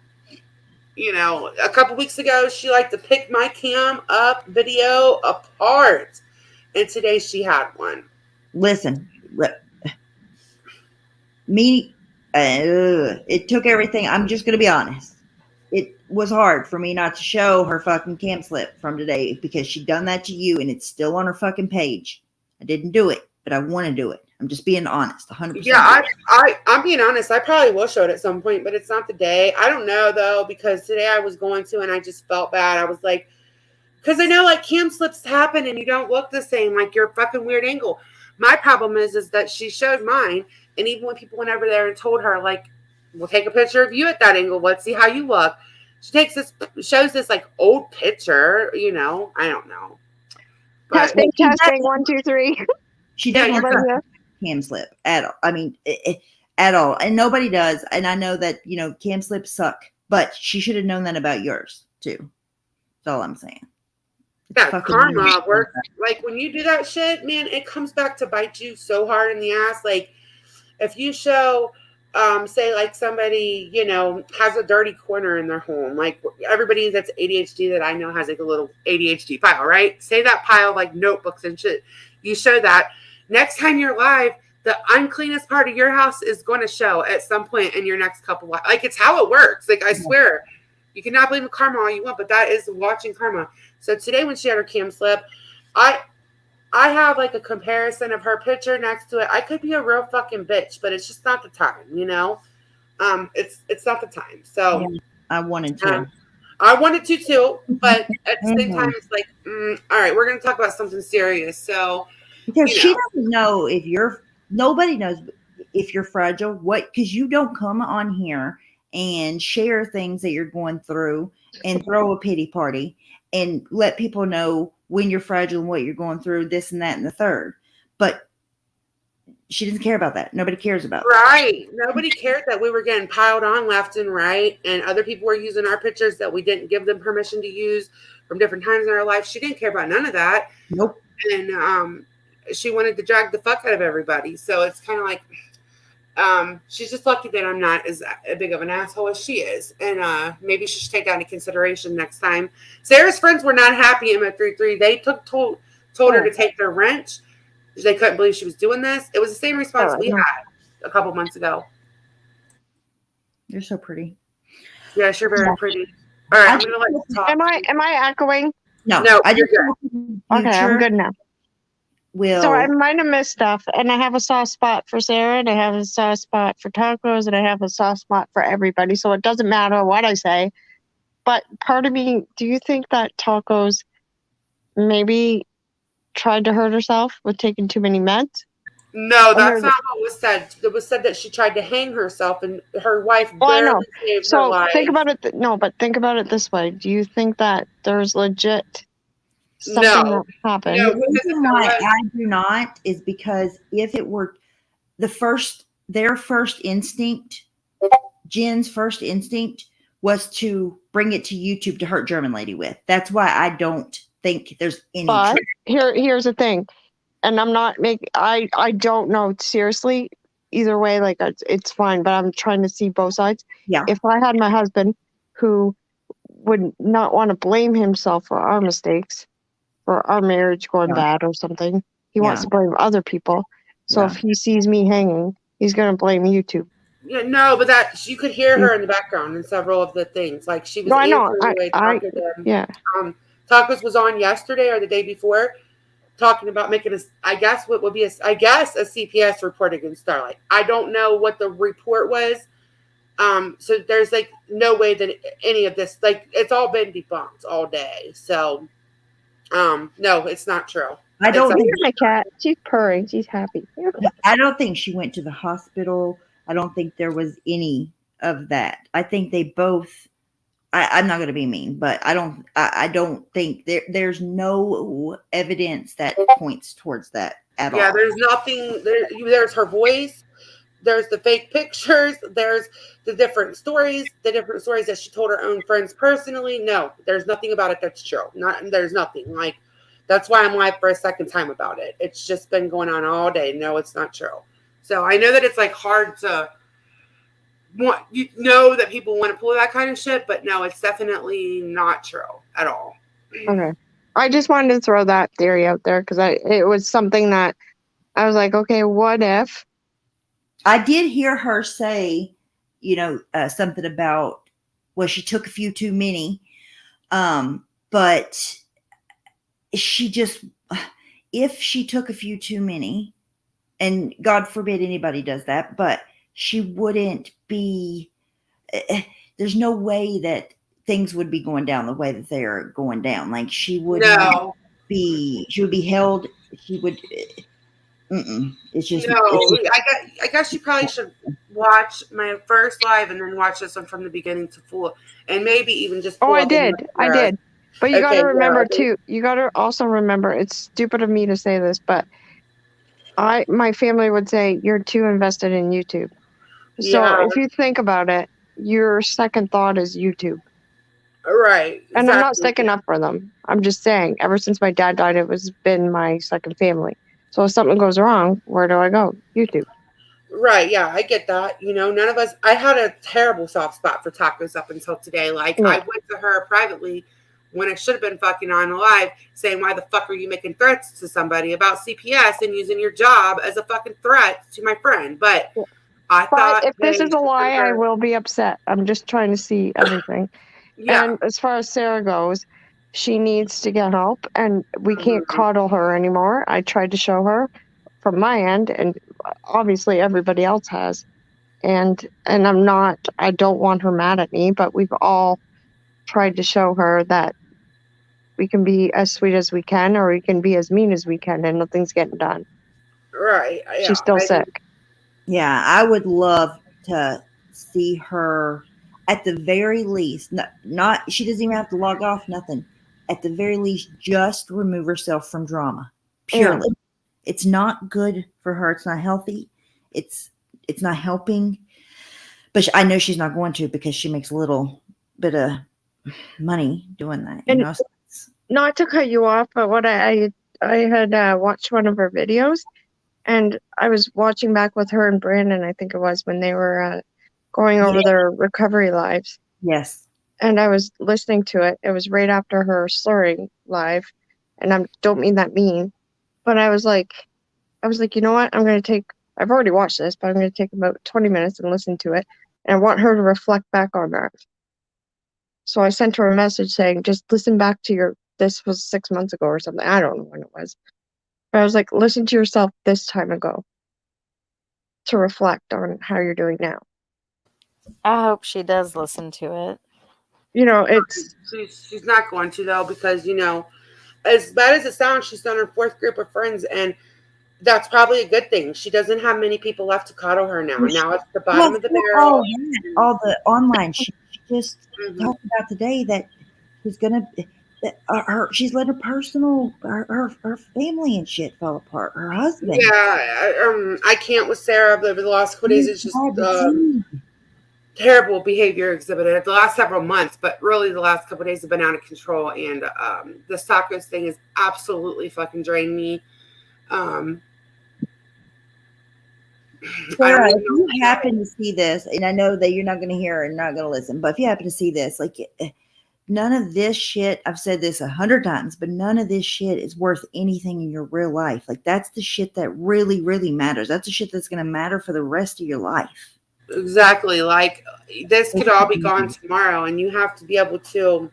couple weeks ago, she liked to pick my cam up video apart. And today she had one. Listen, it took everything. I'm just going to be honest. It was hard for me not to show her fucking cam slip from today because she'd done that to you and it's still on her fucking page. I didn't do it, but I want to do it. I'm just being honest, 100%. Yeah, I'm being honest. I probably will show it at some point, but it's not the day. I don't know, though, because today I was going to and I just felt bad. I was like, because I know, like, cam slips happen and you don't look the same. Like, you're a fucking weird angle. My problem is that she showed mine, and even when people went over there and told her, like, we'll take a picture of you at that angle. Let's see how you look. She shows this, like, old picture, I don't know. But, Testing, 1, 2, 3. She doesn't look like a cam slip at all. I mean, at all. And nobody does. And I know that, cam slips suck. But she should have known that about yours, too. That's all I'm saying. Yeah, karma works. Like, when you do that shit, man, it comes back to bite you so hard in the ass. Like, if you show, say, like, somebody, has a dirty corner in their home. Like, everybody that's ADHD that I know has, like, a little ADHD pile, right? Say that pile, like, notebooks and shit. You show that. Next time you're live, the uncleanest part of your house is going to show at some point in your next couple. Like, it's how it works. Like, I swear. You cannot blame karma all you want, but that is watching karma. So today when she had her cam slip, I have like a comparison of her picture next to it. I could be a real fucking bitch, but it's just not the time, It's not the time. So yeah, I wanted to. I wanted to too, but at the same time, it's like, all right, we're going to talk about something serious. So because she doesn't know nobody knows if you're fragile, because you don't come on here and share things that you're going through and throw a pity party and let people know when you're fragile and what you're going through, this and that and the third. But she doesn't care about that. Nobody cares about that. Right. Nobody cared that we were getting piled on left and right, and other people were using our pictures that we didn't give them permission to use from different times in our life. She didn't care about none of that. Nope. And she wanted to drag the fuck out of everybody. So it's kind of like, she's just lucky that I'm not as big of an asshole as she is. And maybe she should take that into consideration next time. Sarah's friends were not happy in M33. They told her to take their wrench. They couldn't believe she was doing this. It was the same response we had a couple months ago. You're so pretty. Yes, you're very pretty. All right, I'm gonna let you talk. Am I echoing? No, I just Okay, I'm good now. So I might have missed stuff, and I have a soft spot for Sarah, and I have a soft spot for tacos, and I have a soft spot for everybody. So it doesn't matter what I say. But part of me, do you think that tacos maybe tried to hurt herself with taking too many meds? No, that's not what was said. It was said that she tried to hang herself, and her wife barely saved her life. Think about it. But think about it this way: do you think that there's legit something that happened? No, the reason why I do not is because if it were their first instinct, Jen's first instinct was to bring it to YouTube to hurt German lady with. That's why I don't think there's any. But here's the thing. And I'm not making, I don't know, seriously, either way, like it's fine, but I'm trying to see both sides. Yeah. If I had my husband who would not want to blame himself for our mistakes, for our marriage going bad or something, he wants to blame other people. So if he sees me hanging, he's going to blame YouTube. Yeah, no, but that you could hear her in the background in several of the things. Like she was Tacos was on yesterday or the day before, talking about making a CPS report against Starlight. I don't know what the report was. So there's like no way that any of this, like, it's all been debunked all day. So, no, it's not true. I don't think my cat. She's purring. She's happy. I don't think she went to the hospital. I don't think there was any of that. I think they both I'm not going to be mean, but I don't think there's no evidence that points towards that at Yeah, all. there's nothing. There's her voice. There's the fake pictures. There's the different stories that she told her own friends personally. No, there's nothing about it that's true. There's nothing. Like, that's why I'm live for a second time about it. It's just been going on all day. No, it's not true. So I know that it's like hard to that people want to pull that kind of shit, but no, it's definitely not true at all. Okay. I just wanted to throw that theory out there because it was something that I was like, okay, what if? I did hear her say, something about, well, she took a few too many, but she just, if she took a few too many, and God forbid anybody does that, but she wouldn't be, there's no way that things would be going down the way that they are going down. Like, she would she would be held, she would, it's just, I guess you probably should watch my first live and then watch this one from the beginning to full, and maybe even just. I did. But you got to remember too. You got to also remember. It's stupid of me to say this, but my family would say you're too invested in YouTube. So if you think about it, your second thought is YouTube. Right. Exactly. And I'm not sticking up for them. I'm just saying. Ever since my dad died, it was been my second family. So if something goes wrong, where do I go? YouTube. Right. Yeah, I get that. None of us. I had a terrible soft spot for tacos up until today. Like, I went to her privately when I should have been fucking on live saying, why the fuck are you making threats to somebody about CPS and using your job as a fucking threat to my friend? But I thought if this is a lie, I will be upset. I'm just trying to see everything. Yeah. And as far as Sarah goes, she needs to get help, and we can't coddle her anymore. I tried to show her from my end, and obviously everybody else has. And I don't want her mad at me, but we've all tried to show her that we can be as sweet as we can, or we can be as mean as we can, and nothing's getting done. Right. Yeah, she's still sick. Yeah, I would love to see her at the very least. Not she doesn't even have to log off, nothing. At the very least, just remove herself from drama. Purely. Yeah. It's not good for her. It's not healthy. It's not helping. But I know she's not going to, because she makes a little bit of money doing that. And not to cut you off, but what I had watched one of her videos, and I was watching back with her and Brandon, I think it was, when they were going over their recovery lives. Yes. And I was listening to it. It was right after her slurring live. And I don't mean that mean, but I was like, you know what? I've already watched this, but I'm going to take about 20 minutes and listen to it. And I want her to reflect back on that. So I sent her a message saying, just listen back to this was 6 months ago or something. I don't know when it was. But I was like, listen to yourself this time ago to reflect on how you're doing now. I hope she does listen to it. She's not going to, though, because, as bad as it sounds, she's done her fourth group of friends, and that's probably a good thing. She doesn't have many people left to coddle her now. Now it's the bottom of the barrel. All the online. She just talked about today that she's gonna. She's let her family and shit fall apart. Her husband. Yeah, I can't with Sarah over the last couple days. It's just terrible behavior exhibited the last several months, but really the last couple of days have been out of control. And this tacos thing has absolutely fucking drained me. Sarah, if you happen to see this, and I know that you're not going to hear and not going to listen, but if you happen to see this, like, none of this shit, I've said this 100 times, but none of this shit is worth anything in your real life. Like, that's the shit that really, really matters. That's the shit that's going to matter for the rest of your life. Exactly. Like, this could all be gone tomorrow, and you have to be able to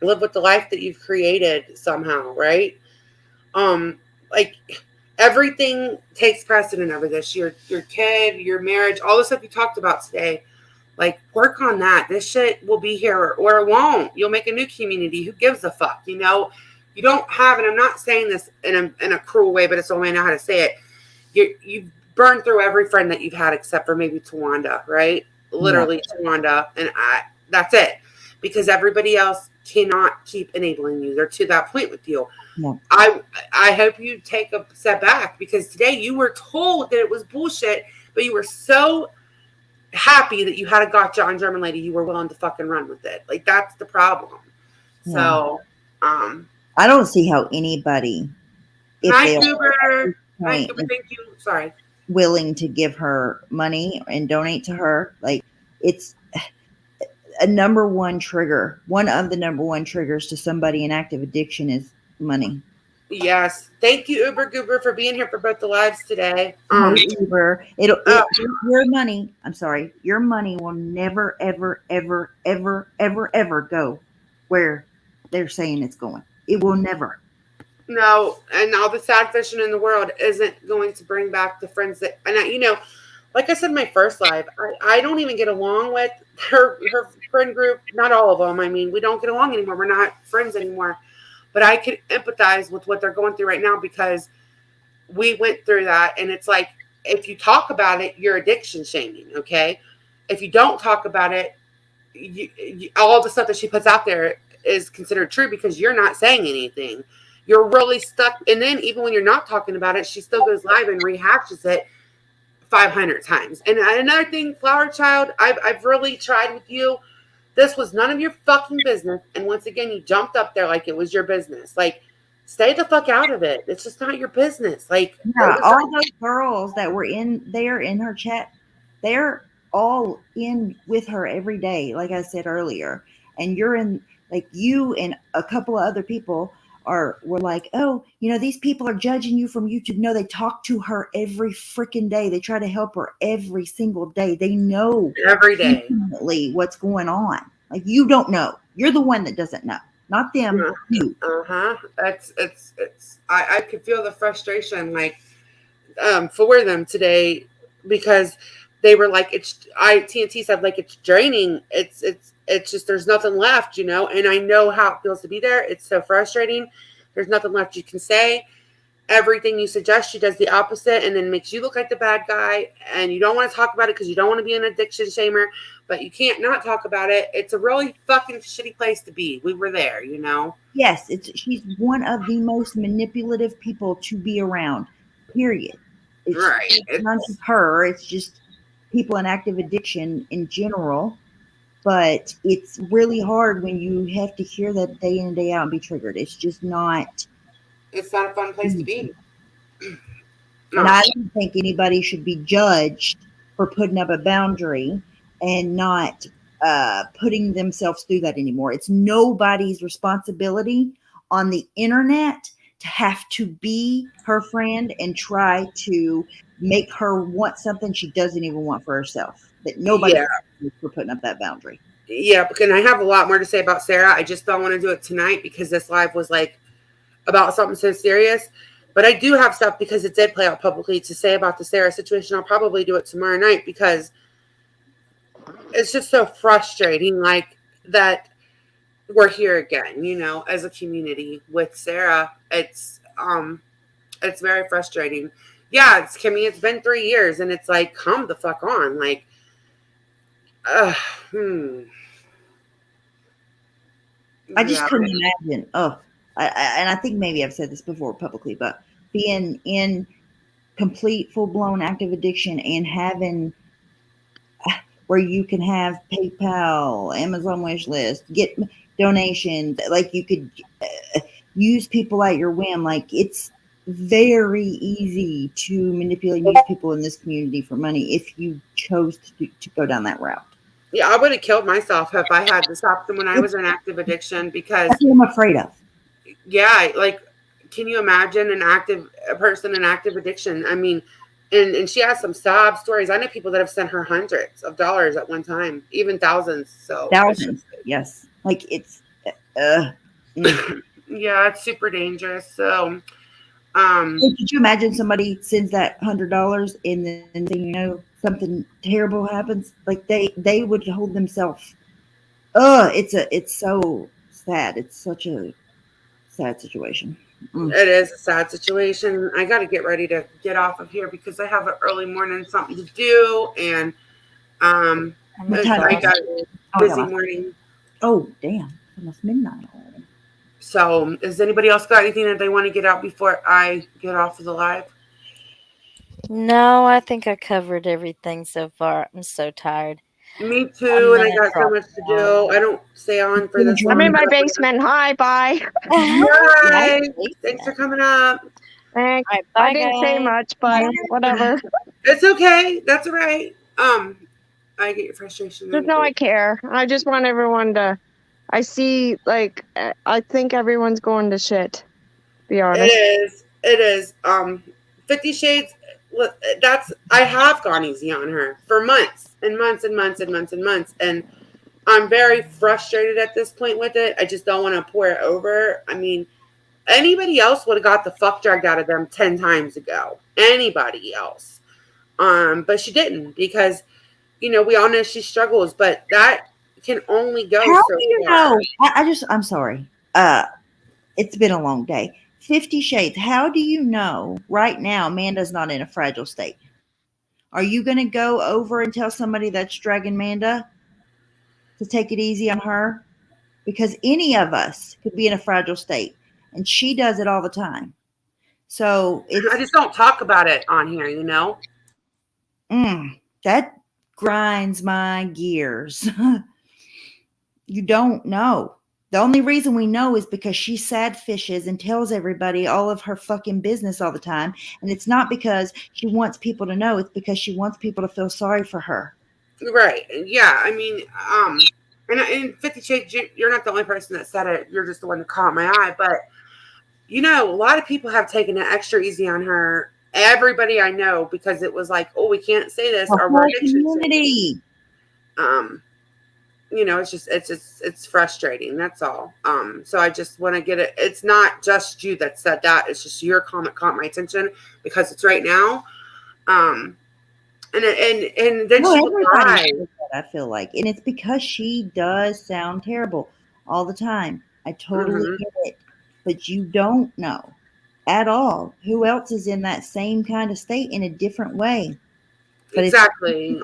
live with the life that you've created somehow, right? Like, everything takes precedent over this. Your kid, your marriage, all the stuff you talked about today. Like, work on that. This shit will be here, or it won't. You'll make a new community. Who gives a fuck? You don't have, and I'm not saying this in a cruel way, but it's the only way I know how to say it. You've burned through every friend that you've had except for maybe Tawanda, right? Literally Tawanda, and that's it. because everybody else cannot keep enabling you. They're to that point with you. No. I hope you take a step back, because today you were told that it was bullshit, but you were so happy that you had a gotcha on German Lady, you were willing to fucking run with it. Like, that's the problem. Yeah. So, I don't see how anybody, if Hi, they are Goober. at this Hi, point, Goober. Thank you. Sorry. willing to give her money and donate to her, like, it's a number one trigger. One of the number one triggers to somebody in active addiction is money. Yes. Thank you, Uber Goober, for being here for both the lives today. Uber, your money, I'm sorry, your money will never, ever, ever, ever, ever, ever go where they're saying it's going. It will never. No, and all the sad fishing in the world isn't going to bring back the friends that, and I, you know, like I said in my first live, I don't even get along with her friend group. Not all of them. I mean, we don't get along anymore. We're not friends anymore. But I can empathize with what they're going through right now, because we went through that. And it's like, if you talk about it, you're addiction shaming, okay? If you don't talk about it, all the stuff that she puts out there is considered true because you're not saying anything. You're really stuck. And then even when you're not talking about it, she still goes live and rehashes it 500 times. And another thing, Flower Child, I've really tried with you. This was none of your fucking business. And once again, you jumped up there like it was your business. Like, stay the fuck out of it. It's just not your business. Like, yeah, all those girls that were in her chat, they're all in with her every day, like I said earlier. And you're in, like, you and a couple of other people were like, oh, you know, these people are judging you from YouTube. No, they talk to her every freaking day. They try to help her every single day. They know every day what's going on. Like, you don't know. You're the one that doesn't know, not them. You. I could feel the frustration, like, for them today, because they were like, TNT said, like, it's draining. It's just, there's nothing left, you know? And I know how it feels to be there. It's so frustrating. There's nothing left you can say. Everything you suggest, she does the opposite and then makes you look like the bad guy. And you don't want to talk about it because you don't want to be an addiction shamer, but you can't not talk about it. It's a really fucking shitty place to be. We were there, you know? Yes, she's one of the most manipulative people to be around, period. It's not just her. It's just people in active addiction in general. But it's really hard when you have to hear that day in and day out and be triggered. It's just not. It's not a fun place to be. And I don't think anybody should be judged for putting up a boundary and not putting themselves through that anymore. It's nobody's responsibility on the internet to have to be her friend and try to make her want something she doesn't even want for herself. That nobody for putting up that boundary. Yeah, because I have a lot more to say about Sarah. I just don't want to do it tonight because this live was like about something so serious. But I do have stuff, because it did play out publicly, to say about the Sarah situation. I'll probably do it tomorrow night because it's just so frustrating, like, that we're here again, you know, as a community with Sarah. It's very frustrating. Yeah, Kimmy, it's been 3 years, and it's like, come the fuck on. Like, I just couldn't imagine. And I think maybe I've said this before publicly, but being in complete full-blown active addiction and having where you can have PayPal, Amazon wish list, get donations, like you could use people at your whim. Like, it's very easy to manipulate and use people in this community for money if you chose to go down that route. Yeah, I would have killed myself if I had to stop them when I was in active addiction, because that's what I'm afraid of. Yeah, like, can you imagine a person in active addiction? I mean, and she has some sob stories. I know people that have sent her hundreds of dollars at one time, even thousands. So thousands, yes. Like, it's yeah, it's super dangerous. So could you imagine somebody sends that $100 and then, you know, something terrible happens? Like, they would hold themselves. It's so sad. It's such a sad situation. It is a sad situation. I got to get ready to get off of here because I have an early morning something to do, and I got a busy morning. Oh, damn. It's almost midnight already. So, has anybody else got anything that they want to get out before I get off of the live? No, I think I covered everything so far. I'm so tired. Me too, and I gonna got so drop much to do. I don't stay on for this long. I'm in my basement. Hi, bye. Bye. Thanks for coming up. Thanks. All right, bye, I didn't say guys. much, but whatever. It's okay. That's all right. I get your frustration. Just know I care. I just want everyone to. I see, like, I think everyone's going to shit. To be honest. It is. 50 Shades. That's. I have gone easy on her for months and months and months and months and months, and I'm very frustrated at this point with it. I just don't want to pour it over. I mean, anybody else would have got the fuck dragged out of them 10 times ago. Anybody else. But she didn't, because, you know, we all know she struggles, but that can only go How so do you far. know? I'm sorry. It's been a long day. 50 Shades. How do you know right now Amanda's not in a fragile state? Are you going to go over and tell somebody that's dragging Amanda to take it easy on her? Because any of us could be in a fragile state, and she does it all the time. So I just don't talk about it on here, you know? That grinds my gears. You don't know. The only reason we know is because she sad fishes and tells everybody all of her fucking business all the time. And it's not because she wants people to know. It's because she wants people to feel sorry for her. Right. Yeah. I mean, and 50 Shades, you're not the only person that said it. You're just the one that caught my eye. But, you know, a lot of people have taken it extra easy on her. Everybody I know, because it was like, oh, we can't say this. The Or whole we're community. You know, it's frustrating. That's all. So I just want to get it. It's not just you that said that. It's just your comment caught my attention because it's right now. And then No, she everybody lied. says that, I feel like. And it's because she does sound terrible all the time. I totally get it. But you don't know at all who else is in that same kind of state in a different way. But exactly.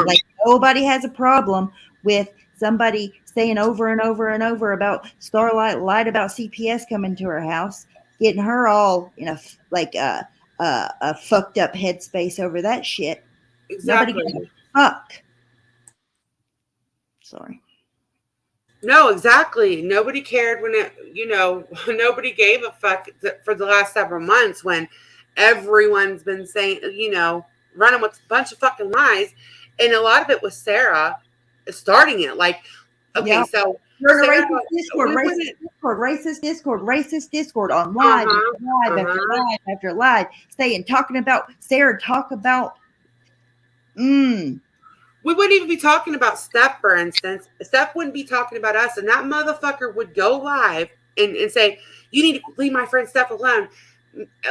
Like nobody has a problem with somebody saying over and over and over about Starlight lied about CPS coming to her house, getting her all in a fucked up headspace over that shit. Exactly. Nobody gives a fuck. Sorry. No, exactly. Nobody cared when it, you know, nobody gave a fuck for the last several months when everyone's been saying, you know, running with a bunch of fucking lies. And a lot of it was Sarah starting it. Like, okay, so Sarah, racist Discord on live after live, talking about Sarah, talk about we wouldn't even be talking about Steph, for instance. Steph wouldn't be talking about us, and that motherfucker would go live and say, you need to leave my friend Steph alone.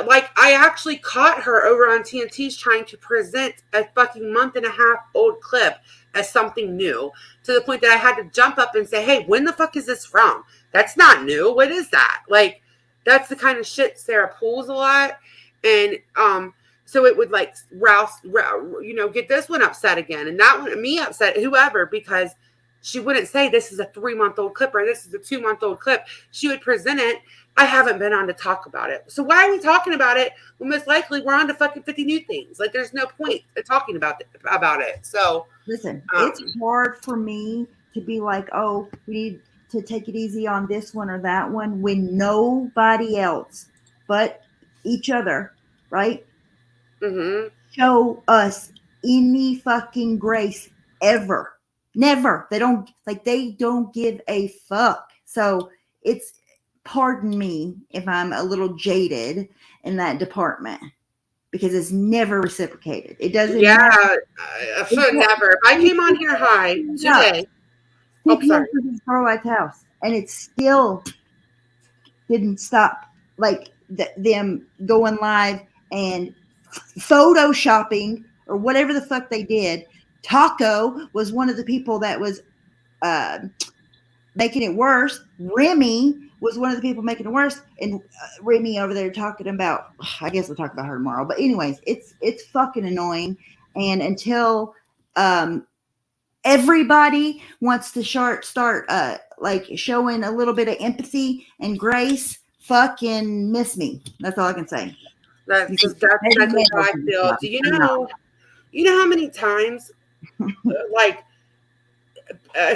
Like, I actually caught her over on TNT's trying to present a fucking month-and-a-half old clip as something new, to the point that I had to jump up and say, hey, when the fuck is this from? That's not new. What is that? Like, that's the kind of shit Sarah pulls a lot. And so it would like rouse, you know, get this one upset again, and that one, me upset, whoever, because she wouldn't say this is a 3-month-old clip or this is a 2-month-old clip. She would present it. I haven't been on to talk about it. So why are we talking about it when most likely we're on to fucking 50 new things? Like, there's no point in talking about it. So listen, it's hard for me to be like, oh, we need to take it easy on this one or that one, when nobody else but each other, right? Show us any fucking grace ever. Never. They don't give a fuck. So it's, pardon me if I'm a little jaded in that department, because it's never reciprocated. It doesn't. Yeah, never. I came on here high today. Oh, sorry. Starlight's house, and it still didn't stop. Like them going live and photoshopping or whatever the fuck they did. Taco was one of the people that was making it worse. Remy was one of the people making it worse, and Remy over there talking about, I guess we'll talk about her tomorrow, but anyways, it's fucking annoying. And until Everybody wants to start like showing a little bit of empathy and grace. Fucking miss me. That's all I can say. That's exactly how I feel. Do you know? You know how many times, like,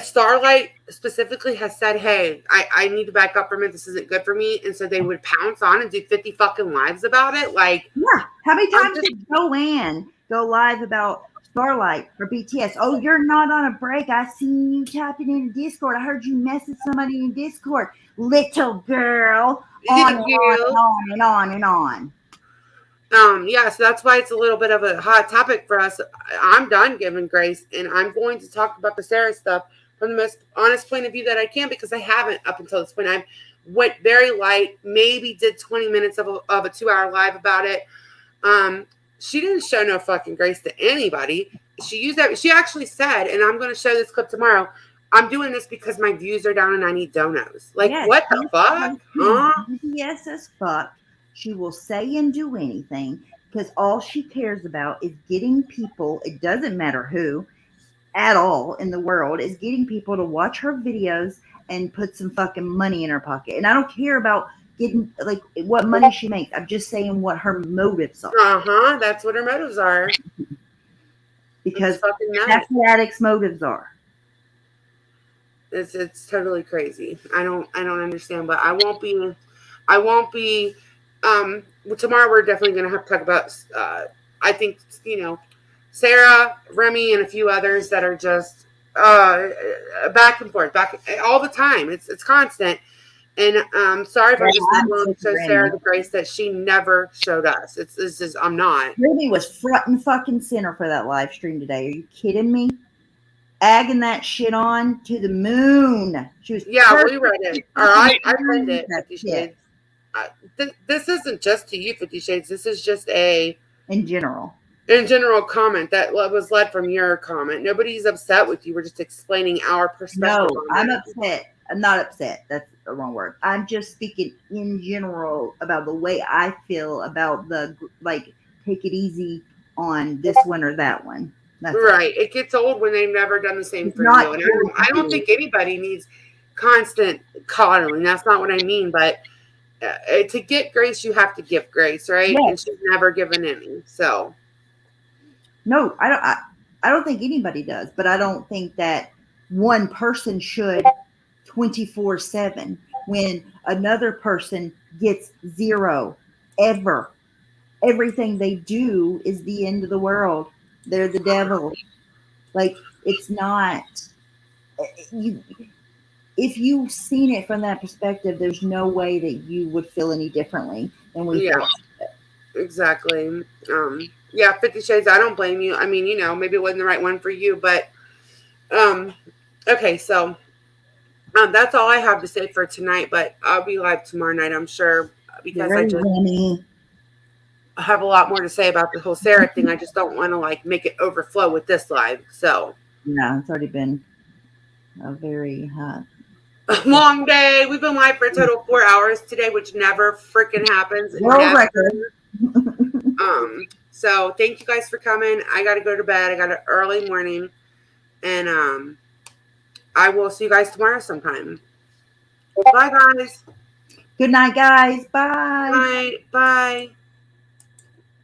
Starlight specifically has said, "Hey, I need to back up from it. This isn't good for me," and so they would pounce on and do 50 fucking lives about it. Like, yeah, how many times did Joanne go live about Starlight or BTS? Oh, you're not on a break. I seen you tapping in Discord. I heard you message somebody in Discord. Little girl. On and on and on and on. Yeah, so that's why it's a little bit of a hot topic for us. I'm done giving grace, and I'm going to talk about the Sarah stuff from the most honest point of view that I can, because I haven't up until this point. I went very light, maybe did 20 minutes of a 2-hour live about it. She didn't show no fucking grace to anybody. She used that. She actually said, and I'm going to show this clip tomorrow, I'm doing this because my views are down and I need donos. Like, yes, what the fuck? Yes, as fuck. She will say and do anything because all she cares about is getting people, it doesn't matter who at all in the world, is getting people to watch her videos and put some fucking money in her pocket. And I don't care about getting, like, what money she makes. I'm just saying what her motives are. That's what her motives are. Because that's what addicts' motives are. It's totally crazy. I don't understand, but I won't be tomorrow we're definitely going to have to talk about I think, Sarah, Remy, and a few others that are just back and forth, back all the time. It's constant. And sorry if I'm just not willing to show Sarah the grace that she never showed us. I'm not. Remy was front and fucking center for that live stream today. Are you kidding me? Agging that shit on to the moon. She was we read it. Or I read it. 50 Shades. This isn't just to you, 50 Shades. This is just in general comment that was led from your comment. Nobody's upset with you. We're just explaining our perspective. No, I'm upset. I'm not upset. That's the wrong word. I'm just speaking in general about the way I feel about the, like, take it easy on this one or that one. That's right. It gets old when they've never done the same for you. And I don't think anybody needs constant coddling. That's not what I mean. But to get grace, you have to give grace, right? Yes. And she's never given any. So, no, I don't think anybody does. But I don't think that one person should 24/7 when another person gets zero ever. Everything they do is the end of the world. They're the devil. Like, it's not you. If you've seen it from that perspective, there's no way that you would feel any differently than we feel. Exactly. 50 Shades, I don't blame you. I mean, maybe it wasn't the right one for you, but okay, so that's all I have to say for tonight, but I'll be live tomorrow night, I'm sure, because I have a lot more to say about the whole Sarah thing. I just don't want to make it overflow with this live. So yeah, it's already been a very long day. We've been live for a total of 4 hours today, which never freaking happens. World record. So thank you guys for coming. I got to go to bed. I got an early morning, and I will see you guys tomorrow sometime. Bye, guys. Good night, guys. Bye. Bye. Bye.